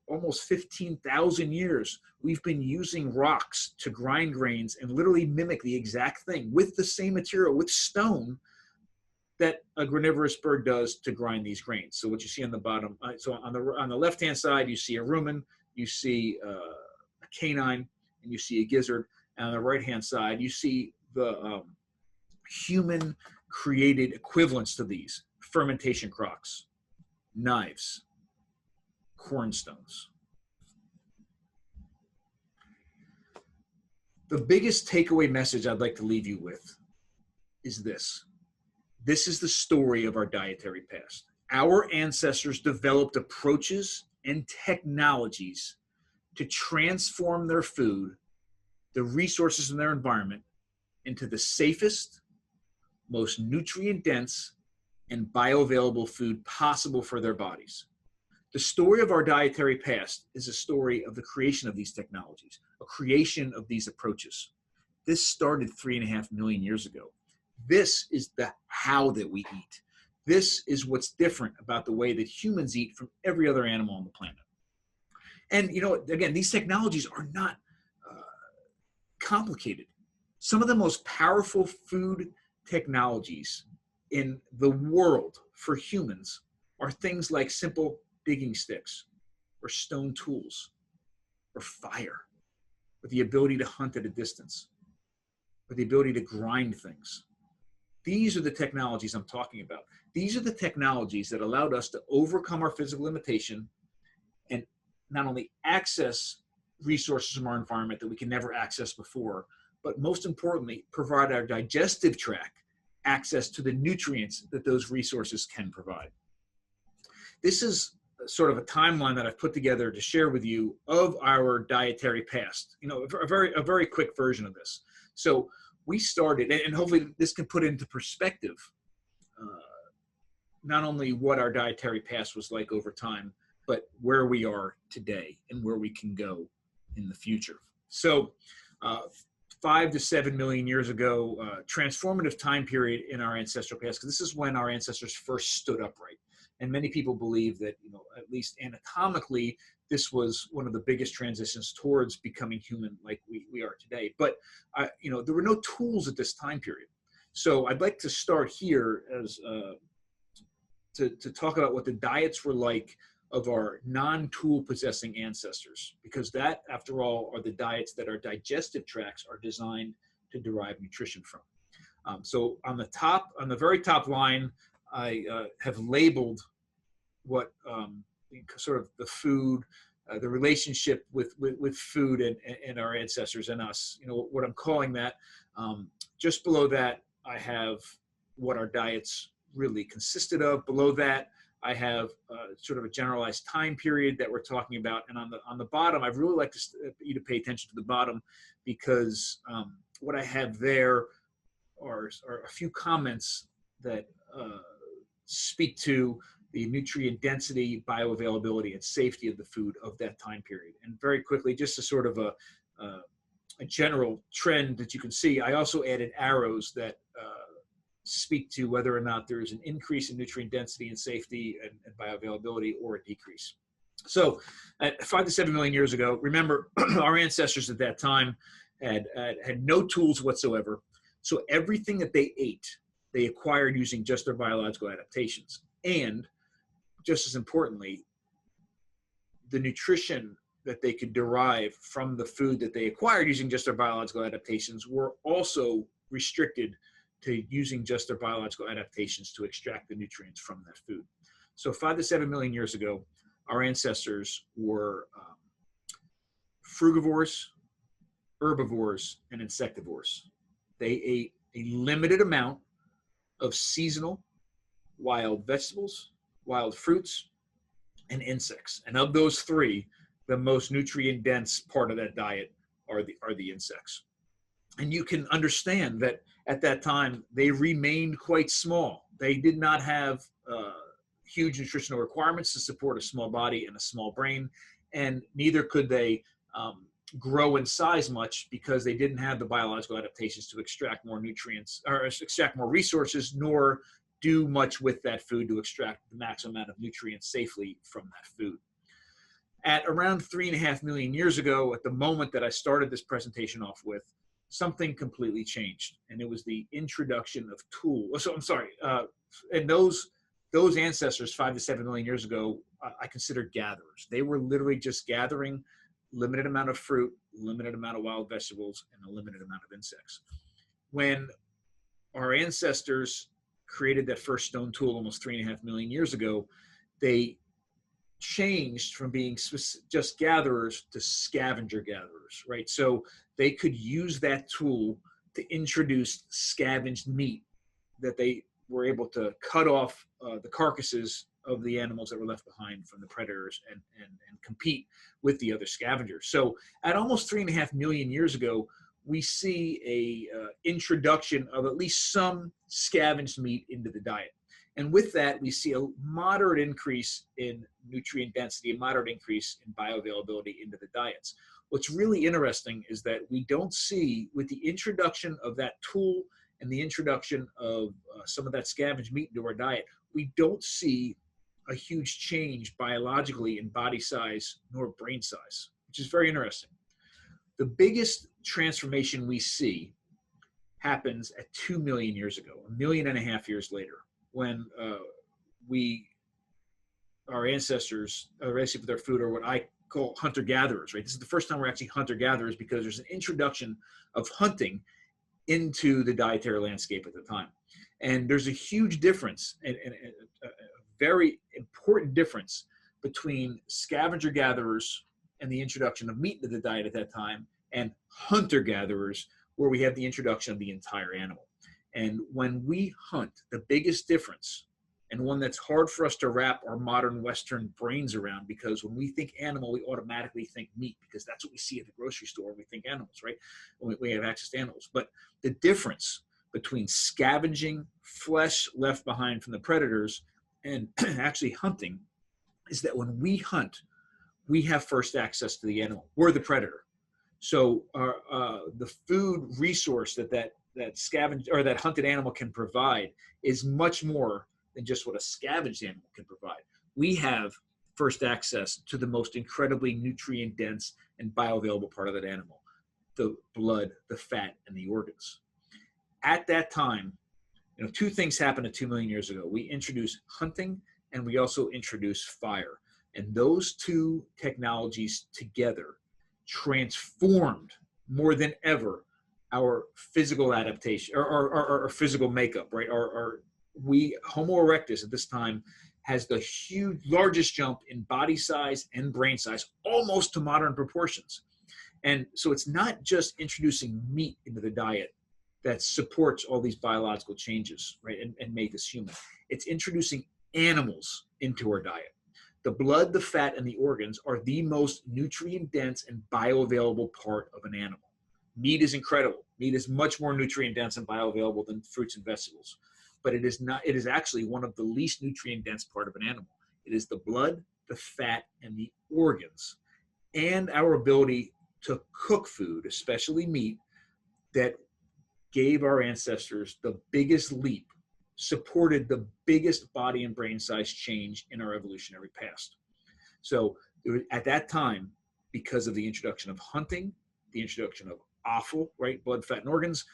almost 15,000 years, we've been using rocks to grind grains and literally mimic the exact thing with the same material, with stone, that a granivorous bird does to grind these grains. So what you see on the bottom, so on the left-hand side, you see a rumen, you see a canine, and you see a gizzard. And on the right-hand side, you see the human-created equivalents to these: fermentation crocks, knives, cornstones. The biggest takeaway message I'd like to leave you with is this. This is the story of our dietary past. Our ancestors developed approaches and technologies to transform their food, the resources in their environment, into the safest, most nutrient-dense, and bioavailable food possible for their bodies. The story of our dietary past is a story of the creation of these technologies, a creation of these approaches. This started 3.5 million years ago. This is the how that we eat. This is what's different about the way that humans eat from every other animal on the planet. And, you know, again, these technologies are not complicated. Some of the most powerful food technologies in the world for humans are things like simple digging sticks or stone tools or fire or the ability to hunt at a distance or the ability to grind things. These are the technologies I'm talking about. These are the technologies that allowed us to overcome our physical limitation and not only access resources from our environment that we can never access before, but most importantly, provide our digestive tract access to the nutrients that those resources can provide. This is sort of a timeline that I've put together to share with you of our dietary past. You know, a very quick version of this. So we started, and hopefully this can put into perspective not only what our dietary past was like over time, but where we are today and where we can go in the future. So 5 to 7 million years ago, transformative time period in our ancestral past, because this is when our ancestors first stood upright. And many people believe that, you know, at least anatomically, this was one of the biggest transitions towards becoming human like we are today. But, you know, there were no tools at this time period. So I'd like to start here as to talk about what the diets were like of our non-tool possessing ancestors, because that, after all, are the diets that our digestive tracts are designed to derive nutrition from. So on the very top line, I have labeled what sort of the food, the relationship with food and our ancestors and us, you know, what I'm calling that. Just below that, I have what our diets really consisted of. Below that, I have sort of a generalized time period that we're talking about. And on the bottom, I'd really like you to pay attention to the bottom, because what I have there are a few comments that speak to the nutrient density, bioavailability, and safety of the food of that time period. And very quickly, just a sort of a general trend that you can see, I also added arrows that speak to whether or not there is an increase in nutrient density and safety and bioavailability, or a decrease. So at 5 to 7 million years ago, remember, our ancestors at that time had no tools whatsoever. So everything that they ate, they acquired using just their biological adaptations. And just as importantly, the nutrition that they could derive from the food that they acquired using just their biological adaptations were also restricted to using just their biological adaptations to extract the nutrients from that food. So 5 to 7 million years ago, our ancestors were frugivores, herbivores, and insectivores. They ate a limited amount of seasonal wild vegetables, wild fruits, and insects. And of those three, the most nutrient dense part of that diet are the insects. And you can understand that at that time, they remained quite small. They did not have huge nutritional requirements to support a small body and a small brain, and neither could they grow in size much, because they didn't have the biological adaptations to extract more nutrients or extract more resources, nor do much with that food to extract the maximum amount of nutrients safely from that food. At around 3.5 million years ago, at the moment that I started this presentation off with, something completely changed, and it was the introduction of tools. So I'm sorry, and those ancestors 5 to 7 million years ago, I consider gatherers. They were literally just gathering limited amount of fruit, limited amount of wild vegetables, and a limited amount of insects. When our ancestors created that first stone tool almost 3.5 million years ago, they changed from being just gatherers to scavenger gatherers, right? So they could use that tool to introduce scavenged meat that they were able to cut off the carcasses of the animals that were left behind from the predators and compete with the other scavengers. So at almost 3.5 million years ago, we see a introduction of at least some scavenged meat into the diet. And with that, we see a moderate increase in nutrient density, a moderate increase in bioavailability into the diets. What's really interesting is that we don't see, with the introduction of that tool and the introduction of some of that scavenged meat into our diet, we don't see a huge change biologically in body size nor brain size, which is very interesting. The biggest transformation we see happens at 2 million years ago, 1.5 million years later, when our ancestors, recipe for their food, are what I call hunter-gatherers, right? This is the first time we're actually hunter-gatherers because there's an introduction of hunting into the dietary landscape at the time. And there's a huge difference, and a very important difference between scavenger-gatherers and the introduction of meat into the diet at that time, and hunter-gatherers, where we have the introduction of the entire animal. And when we hunt, the biggest difference, and one that's hard for us to wrap our modern Western brains around, because when we think animal, we automatically think meat, because that's what we see at the grocery store when we think animals, right? When we have access to animals. But the difference between scavenging flesh left behind from the predators and actually hunting is that when we hunt, we have first access to the animal. We're the predator. So the food resource that scavenged or that hunted animal can provide is much more than just what a scavenged animal can provide. We have first access to the most incredibly nutrient dense and bioavailable part of that animal, the blood, the fat, and the organs. At that time, two things happened 2 million years ago. We introduced hunting, and we also introduced fire. And those two technologies together transformed more than ever our physical adaptation, or our physical makeup, right? Homo erectus at this time has the largest jump in body size and brain size, almost to modern proportions. And so it's not just introducing meat into the diet that supports all these biological changes, right, and make us human. It's introducing animals into our diet. The blood, the fat, and the organs are the most nutrient-dense and bioavailable part of an animal. Meat is incredible. Meat is much more nutrient-dense and bioavailable than fruits and vegetables. But it is not. It is actually one of the least nutrient-dense part of an animal. It is the blood, the fat, and the organs, and our ability to cook food, especially meat, that gave our ancestors the biggest leap, supported the biggest body and brain size change in our evolutionary past. So at that time, because of the introduction of hunting, the introduction of offal, right, blood, fat, and organs,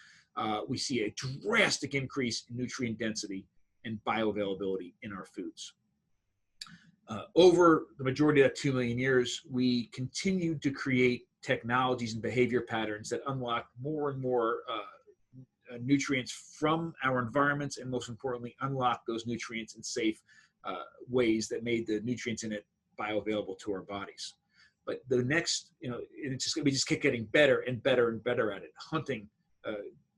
we see a drastic increase in nutrient density and bioavailability in our foods. Over the majority of that 2 million years, we continued to create technologies and behavior patterns that unlock more and more nutrients from our environments, and most importantly, unlock those nutrients in safe ways that made the nutrients in it bioavailable to our bodies. But the next, we just kept getting better and better and better at it. Hunting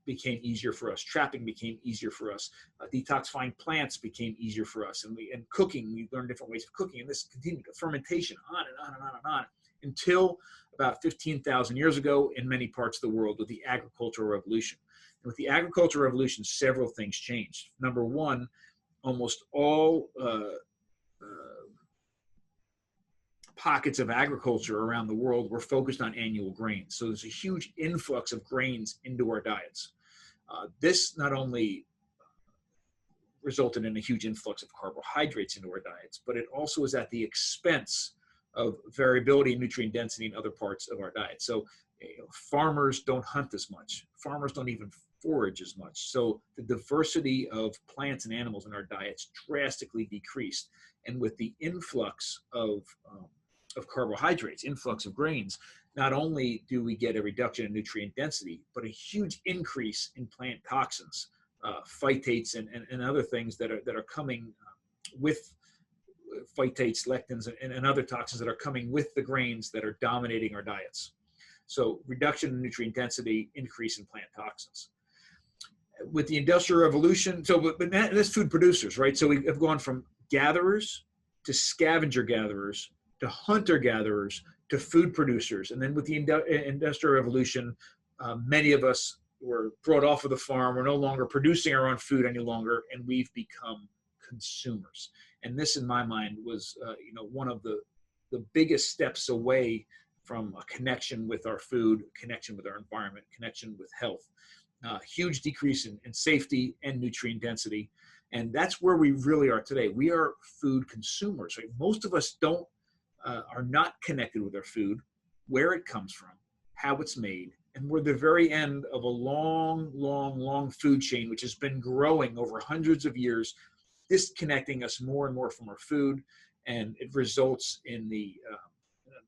became easier for us. Trapping became easier for us. Detoxifying plants became easier for us. And cooking, we learned different ways of cooking. And this continued, fermentation, on and on and on and on, until about 15,000 years ago in many parts of the world with the agricultural revolution. And with the agricultural revolution, several things changed. Number one, almost all pockets of agriculture around the world were focused on annual grains. So there's a huge influx of grains into our diets. This not only resulted in a huge influx of carbohydrates into our diets, but it also is at the expense of variability in nutrient density in other parts of our diet. So farmers don't hunt as much. Farmers don't even forage as much. So the diversity of plants and animals in our diets drastically decreased. And with the influx of carbohydrates, influx of grains, not only do we get a reduction in nutrient density, but a huge increase in plant toxins, phytates and other things that are coming with phytates, lectins, and other toxins that are coming with the grains that are dominating our diets. So reduction in nutrient density, increase in plant toxins. With the Industrial Revolution, but that's food producers, right? So we have gone from gatherers to scavenger gatherers to hunter gatherers to food producers. And then with the Industrial Revolution, many of us were brought off of the farm. We're no longer producing our own food any longer, and we've become consumers. And this, in my mind, was one of the biggest steps away from a connection with our food, connection with our environment, connection with health. Huge decrease in safety and nutrient density. And that's where we really are today. We are food consumers, right? Most of us are not connected with our food, where it comes from, how it's made. And we're the very end of a long, long, long food chain, which has been growing over hundreds of years, disconnecting us more and more from our food. And it results in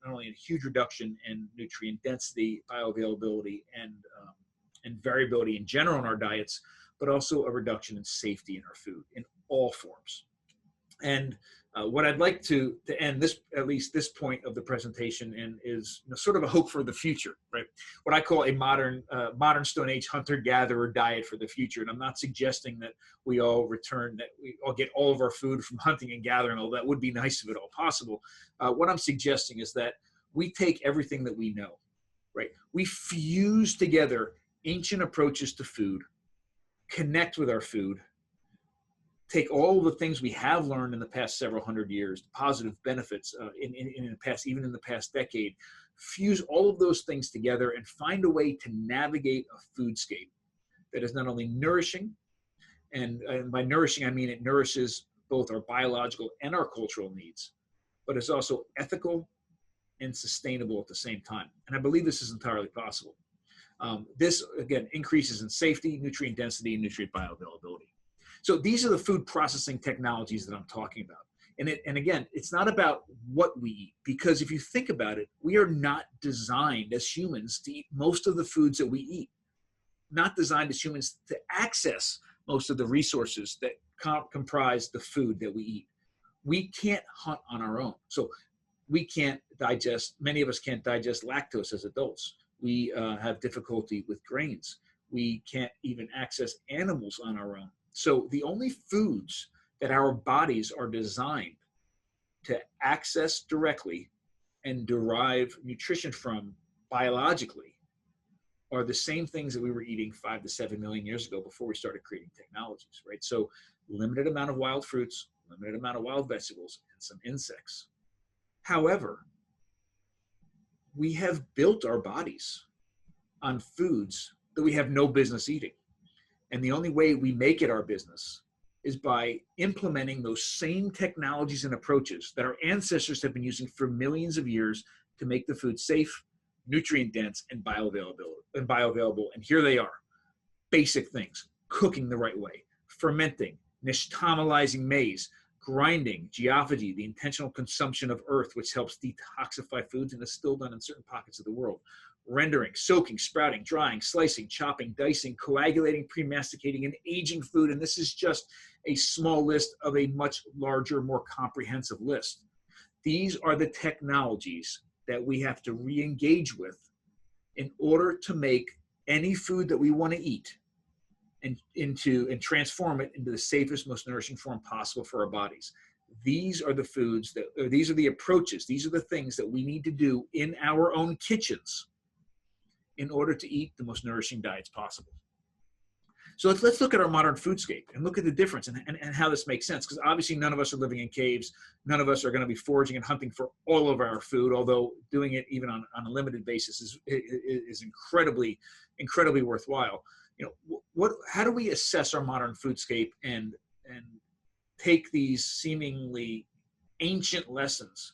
not only a huge reduction in nutrient density, bioavailability, and variability in general in our diets, but also a reduction in safety in our food in all forms. And what I'd like to end at least this point of the presentation in is sort of a hope for the future, right? What I call a modern Stone Age hunter-gatherer diet for the future. And I'm not suggesting that we all get all of our food from hunting and gathering, although that would be nice if at all possible. What I'm suggesting is that we take everything that we know, right? We fuse together ancient approaches to food, connect with our food, take all the things we have learned in the past several hundred years, positive benefits in the past, even in the past decade, fuse all of those things together and find a way to navigate a foodscape that is not only nourishing, and by nourishing, I mean it nourishes both our biological and our cultural needs, but is also ethical and sustainable at the same time. And I believe this is entirely possible. This, again, increases in safety, nutrient density, and nutrient bioavailability. So these are the food processing technologies that I'm talking about. And again, it's not about what we eat, because if you think about it, we are not designed as humans to eat most of the foods that we eat, not designed as humans to access most of the resources that comprise the food that we eat. We can't hunt on our own. So we can't digest, many of us can't digest lactose as adults. We have difficulty with grains. We can't even access animals on our own. So the only foods that our bodies are designed to access directly and derive nutrition from biologically are the same things that we were eating 5 to 7 million years ago before we started creating technologies, right? So limited amount of wild fruits, limited amount of wild vegetables, and some insects. However, we have built our bodies on foods that we have no business eating. And the only way we make it our business is by implementing those same technologies and approaches that our ancestors have been using for millions of years to make the food safe, nutrient dense, and bioavailable. And here they are. Basic things: cooking the right way, fermenting, nixtamalizing maize, grinding, geophagy, the intentional consumption of earth, which helps detoxify foods and is still done in certain pockets of the world, rendering, soaking, sprouting, drying, slicing, chopping, dicing, coagulating, pre-masticating, and aging food. And this is just a small list of a much larger, more comprehensive list. These are the technologies that we have to re-engage with in order to make any food that we want to eat and transform it into the safest, most nourishing form possible for our bodies. These are the foods these are the approaches, these are the things that we need to do in our own kitchens in order to eat the most nourishing diets possible. So let's look at our modern foodscape and look at the difference and how this makes sense, because obviously none of us are living in caves. None of us are going to be foraging and hunting for all of our food, although doing it even on a limited basis is incredibly, incredibly worthwhile. How do we assess our modern foodscape and take these seemingly ancient lessons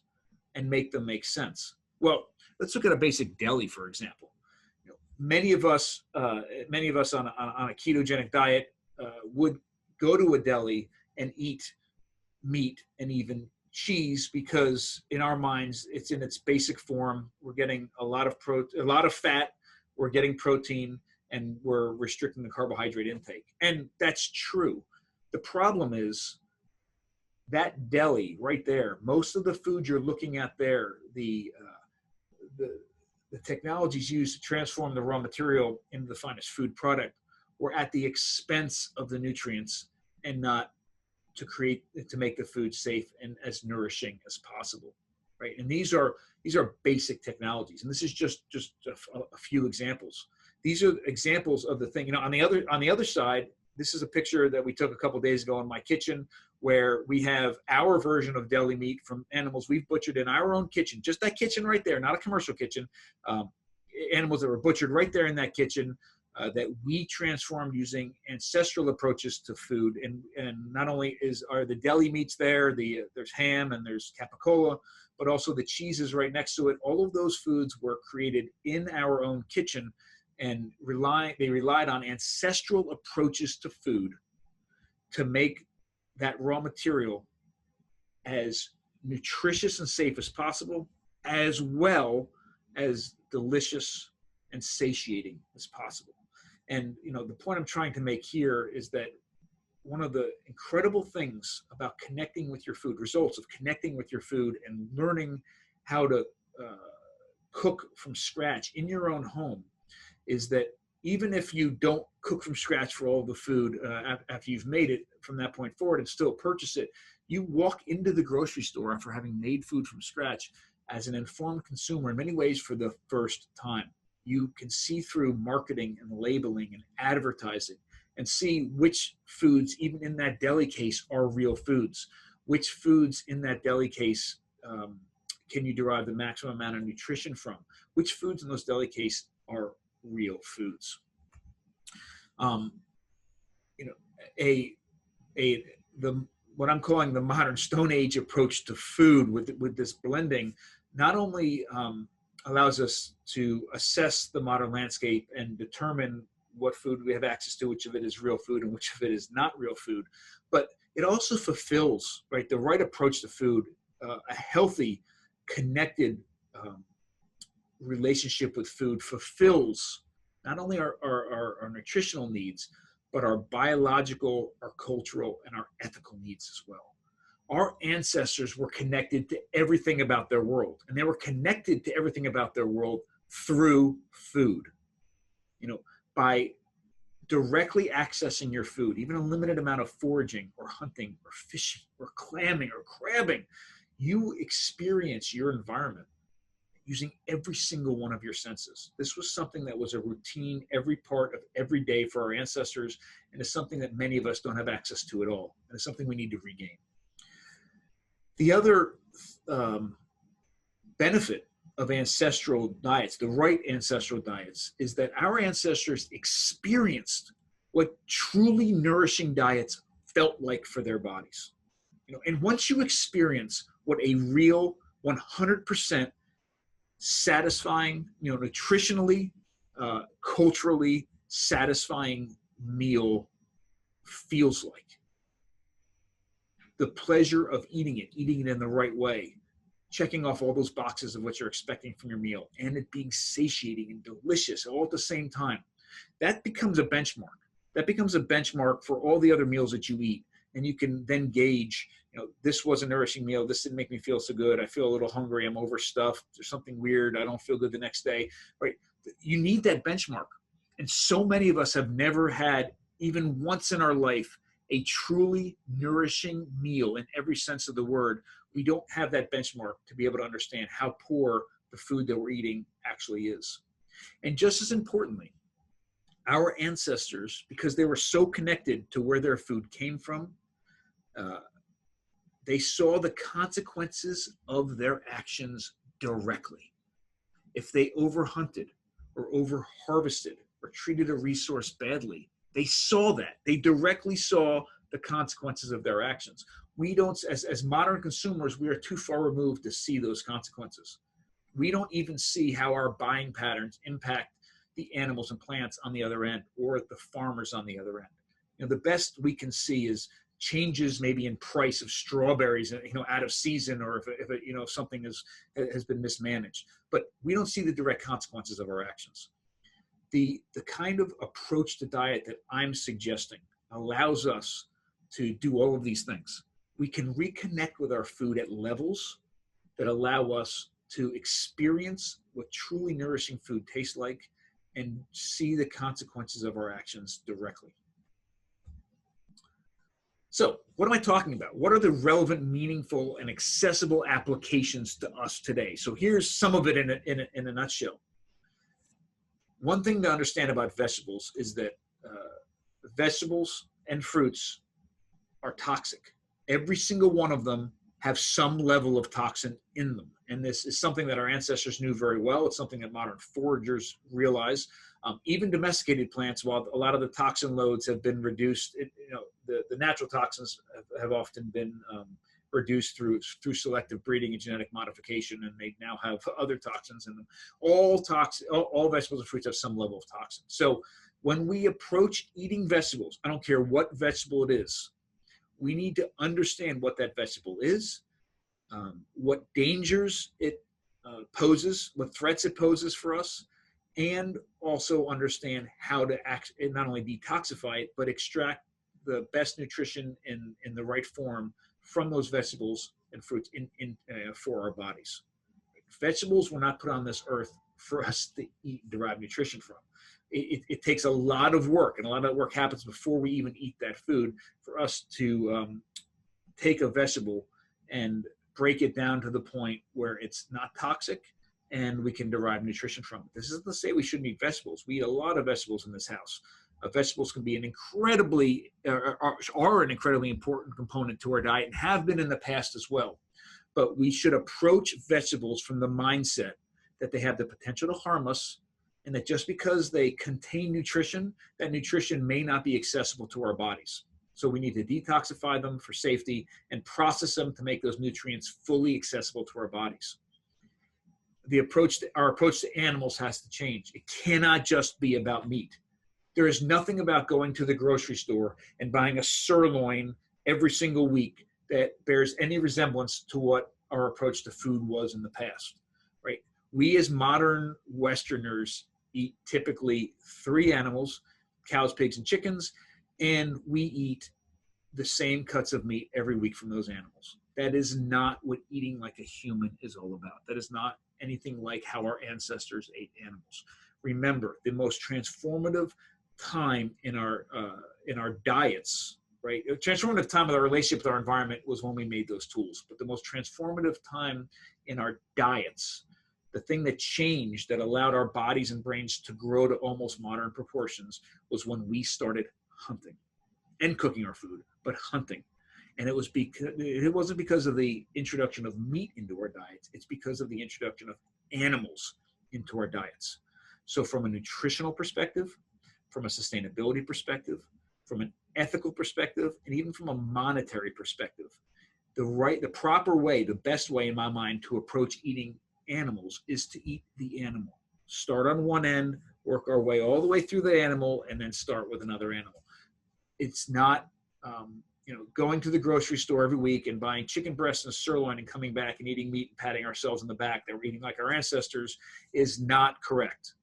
and make them make sense? Well, let's look at a basic deli, for example. Many of us on a ketogenic diet would go to a deli and eat meat and even cheese, because in our minds it's in its basic form. We're getting a lot of fat, we're getting protein, and we're restricting the carbohydrate intake. And that's true. The problem is that deli right there, most of the food you're looking at there, the technologies used to transform the raw material into the finest food product were at the expense of the nutrients and not to make the food safe and as nourishing as possible, right? And these are basic technologies, and this is just a few examples. These are examples of the thing. On the other side, this is a picture that we took a couple days ago in my kitchen, where we have our version of deli meat from animals we've butchered in our own kitchen, just that kitchen right there, not a commercial kitchen, animals that were butchered right there in that kitchen, that we transformed using ancestral approaches to food. And not only are the deli meats there, there's ham and there's capicola, but also the cheeses right next to it. All of those foods were created in our own kitchen, and they relied on ancestral approaches to food to make that raw material as nutritious and safe as possible, as well as delicious and satiating as possible. And the point I'm trying to make here is that one of the incredible things about connecting with your food, results of connecting with your food and learning how to cook from scratch in your own home, is that even if you don't cook from scratch for all the food after you've made it from that point forward and still purchase it, you walk into the grocery store after having made food from scratch as an informed consumer in many ways for the first time. You can see through marketing and labeling and advertising and see which foods, even in that deli case, are real foods. Which foods in that deli case can you derive the maximum amount of nutrition from? Which foods in those deli case are real foods? What I'm calling the modern Stone Age approach to food with this blending not only allows us to assess the modern landscape and determine what food we have access to, which of it is real food and which of it is not real food, but it also fulfills the right approach to food, a healthy, connected relationship with food fulfills not only our nutritional needs, but our biological, our cultural, and our ethical needs as well. Our ancestors were connected to everything about their world, and they were connected to everything about their world through food. By directly accessing your food, even a limited amount of foraging or hunting or fishing or clamming or crabbing, you experience your environment using every single one of your senses. This was something that was a routine every part of every day for our ancestors, and is something that many of us don't have access to at all, and it's something we need to regain. The other benefit of ancestral diets, the right ancestral diets, is that our ancestors experienced what truly nourishing diets felt like for their bodies. And once you experience what a real 100% satisfying, nutritionally, culturally satisfying meal feels like, the pleasure of eating it in the right way, checking off all those boxes of what you're expecting from your meal, and it being satiating and delicious all at the same time, that becomes a benchmark. That becomes a benchmark for all the other meals that you eat. And you can then gauge, this was a nourishing meal. This didn't make me feel so good. I feel a little hungry. I'm overstuffed. There's something weird. I don't feel good the next day, right? You need that benchmark. And so many of us have never had, even once in our life, a truly nourishing meal in every sense of the word. We don't have that benchmark to be able to understand how poor the food that we're eating actually is. And just as importantly, our ancestors, because they were so connected to where their food came from, they saw the consequences of their actions directly. If they overhunted or overharvested or treated a resource badly, they saw that. They directly saw the consequences of their actions. We don't, as modern consumers, we are too far removed to see those consequences. We don't even see how our buying patterns impact the animals and plants on the other end, or the farmers on the other end. The best we can see is changes maybe in price of strawberries, out of season, or if something has been mismanaged. But we don't see the direct consequences of our actions. The kind of approach to diet that I'm suggesting allows us to do all of these things. We can reconnect with our food at levels that allow us to experience what truly nourishing food tastes like and see the consequences of our actions directly. So what am I talking about? What are the relevant, meaningful, and accessible applications to us today? So here's some of it in a nutshell. One thing to understand about vegetables is that vegetables and fruits are toxic. Every single one of them have some level of toxin in them. And this is something that our ancestors knew very well. It's something that modern foragers realize. Even domesticated plants, while a lot of the toxin loads have been reduced, the natural toxins have often been reduced through selective breeding and genetic modification, and they now have other toxins in them. All vegetables and fruits have some level of toxin. So when we approach eating vegetables, I don't care what vegetable it is, we need to understand what that vegetable is, what dangers it poses, what threats it poses for us, and also understand how to not only detoxify it, but extract the best nutrition in the right form from those vegetables and fruits for our bodies. Vegetables were not put on this earth for us to eat and derive nutrition from. It takes a lot of work, and a lot of that work happens before we even eat that food, for us to take a vegetable and break it down to the point where it's not toxic and we can derive nutrition from it. This isn't to say we shouldn't eat vegetables. We eat a lot of vegetables in this house. Vegetables can be an incredibly important component to our diet, and have been in the past as well. But we should approach vegetables from the mindset that they have the potential to harm us, and that just because they contain nutrition, that nutrition may not be accessible to our bodies. So we need to detoxify them for safety and process them to make those nutrients fully accessible to our bodies. Our approach to animals has to change. It cannot just be about meat. There is nothing about going to the grocery store and buying a sirloin every single week that bears any resemblance to what our approach to food was in the past, right? We as modern Westerners eat typically 3 animals, cows, pigs, and chickens, and we eat the same cuts of meat every week from those animals. That is not what eating like a human is all about. That is not anything like how our ancestors ate animals. Remember, the most transformative time in our diets, right? A transformative time of our relationship with our environment was when we made those tools. But the most transformative time in our diets, the thing that changed, that allowed our bodies and brains to grow to almost modern proportions, was when we started hunting and cooking our food, but hunting. And it wasn't because of the introduction of meat into our diets. It's because of the introduction of animals into our diets. So from a nutritional perspective, from a sustainability perspective, from an ethical perspective, and even from a monetary perspective, the proper way, the best way in my mind to approach eating animals is to eat the animal. Start on one end, work our way all the way through the animal, and then start with another animal. It's not going to the grocery store every week and buying chicken breast and a sirloin and coming back and eating meat and patting ourselves in the back that we're eating like our ancestors is not correct.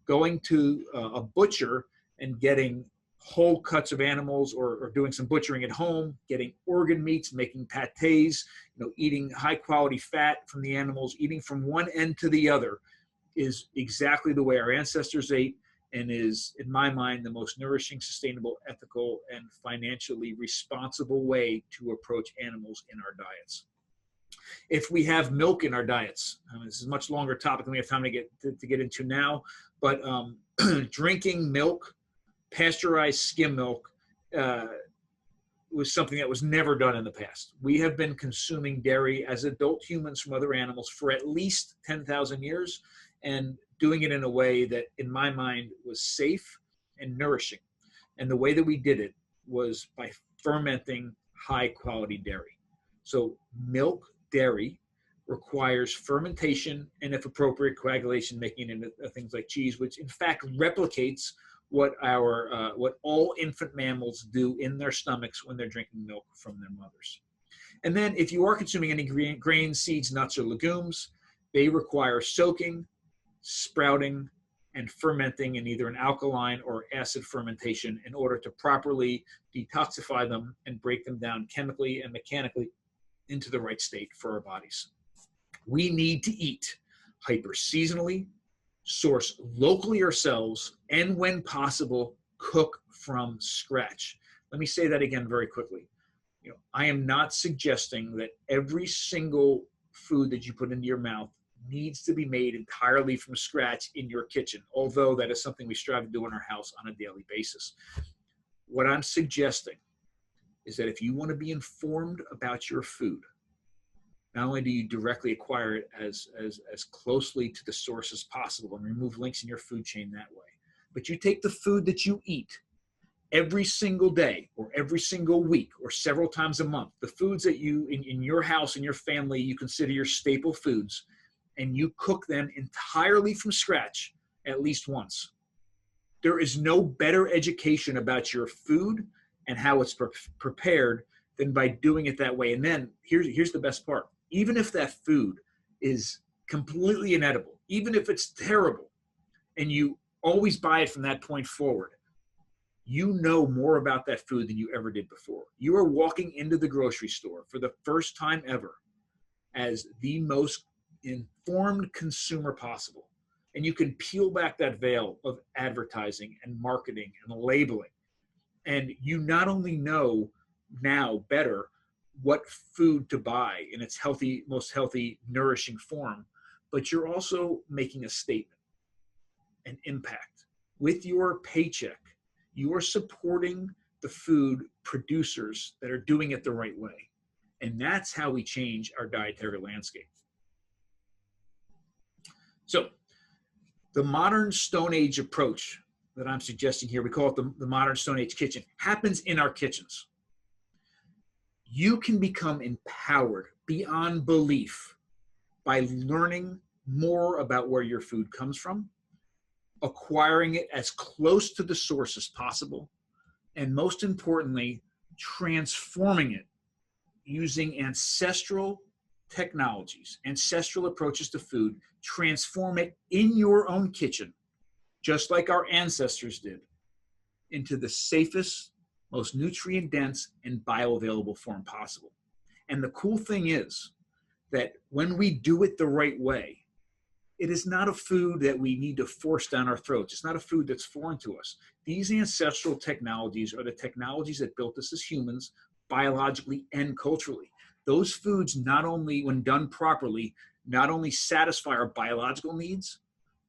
Going to a butcher and getting whole cuts of animals, or doing some butchering at home, getting organ meats, making pâtés, eating high quality fat from the animals, eating from one end to the other, is exactly the way our ancestors ate, and is, in my mind, the most nourishing, sustainable, ethical, and financially responsible way to approach animals in our diets. If we have milk in our diets, this is a much longer topic than we have time to get into now, but drinking milk, pasteurized skim milk, was something that was never done in the past. We have been consuming dairy as adult humans from other animals for at least 10,000 years, and doing it in a way that, in my mind, was safe and nourishing. And the way that we did it was by fermenting high quality dairy. So milk, dairy, requires fermentation and, if appropriate, coagulation, making it into things like cheese, which in fact replicates what all infant mammals do in their stomachs when they're drinking milk from their mothers. And then if you are consuming any grains, seeds, nuts, or legumes, they require soaking, sprouting, and fermenting in either an alkaline or acid fermentation in order to properly detoxify them and break them down chemically and mechanically into the right state for our bodies. We need to eat hyper-seasonally, source locally ourselves, and when possible, cook from scratch. Let me say that again very quickly. I am not suggesting that every single food that you put into your mouth needs to be made entirely from scratch in your kitchen, although that is something we strive to do in our house on a daily basis. what I'm suggesting is that if you want to be informed about your food, not only do you directly acquire it as closely to the source as possible and remove links in your food chain that way, but you take the food that you eat every single day or every single week or several times a month, the foods that you, in your house and your family, you consider your staple foods, and you cook them entirely from scratch at least once. There is no better education about your food and how it's prepared than by doing it that way. And then here's the best part. Even if that food is completely inedible, even if it's terrible, and you always buy it from that point forward, you know more about that food than you ever did before. You are walking into the grocery store for the first time ever as the most informed consumer possible. And you can peel back that veil of advertising and marketing and labeling. And you not only know now better what food to buy in its healthy, most healthy, nourishing form, but you're also making a statement, an impact. With your paycheck, you are supporting the food producers that are doing it the right way. And that's how we change our dietary landscape. So the modern Stone Age approach that I'm suggesting here, we call it the modern Stone Age kitchen, happens in our kitchens. You can become empowered beyond belief by learning more about where your food comes from, acquiring it as close to the source as possible, and most importantly, transforming it using ancestral technologies, ancestral approaches to food, transform it in your own kitchen, just like our ancestors did, into the safest, most nutrient-dense, and bioavailable form possible. And the cool thing is that when we do it the right way, it is not a food that we need to force down our throats. It's not a food that's foreign to us. These ancestral technologies are the technologies that built us as humans, biologically and culturally. Those foods, not only, when done properly, not only satisfy our biological needs,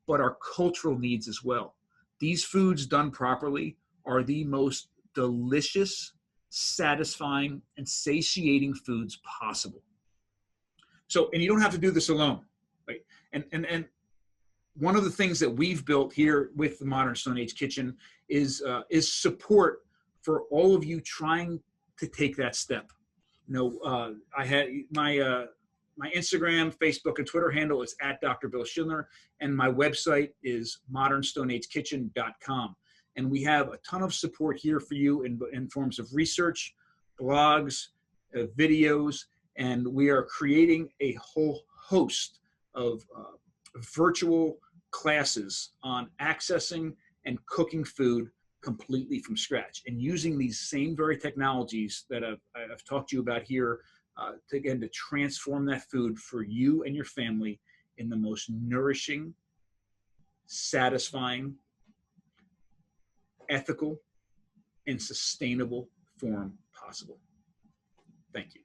but our cultural needs as well. These foods done properly are the most delicious, satisfying, and satiating foods possible. So, and you don't have to do this alone, right? And one of the things that we've built here with the Modern Stone Age Kitchen is support for all of you trying to take that step. You know, I had my Instagram, Facebook, and Twitter handle is @DrBillSchindler, and my website is modernstoneagekitchen.com. And we have a ton of support here for you in forms of research, blogs, videos, and we are creating a whole host of virtual classes on accessing and cooking food completely from scratch, and using these same very technologies that I've talked to you about here to transform that food for you and your family in the most nourishing, satisfying, ethical, and sustainable form possible. Thank you.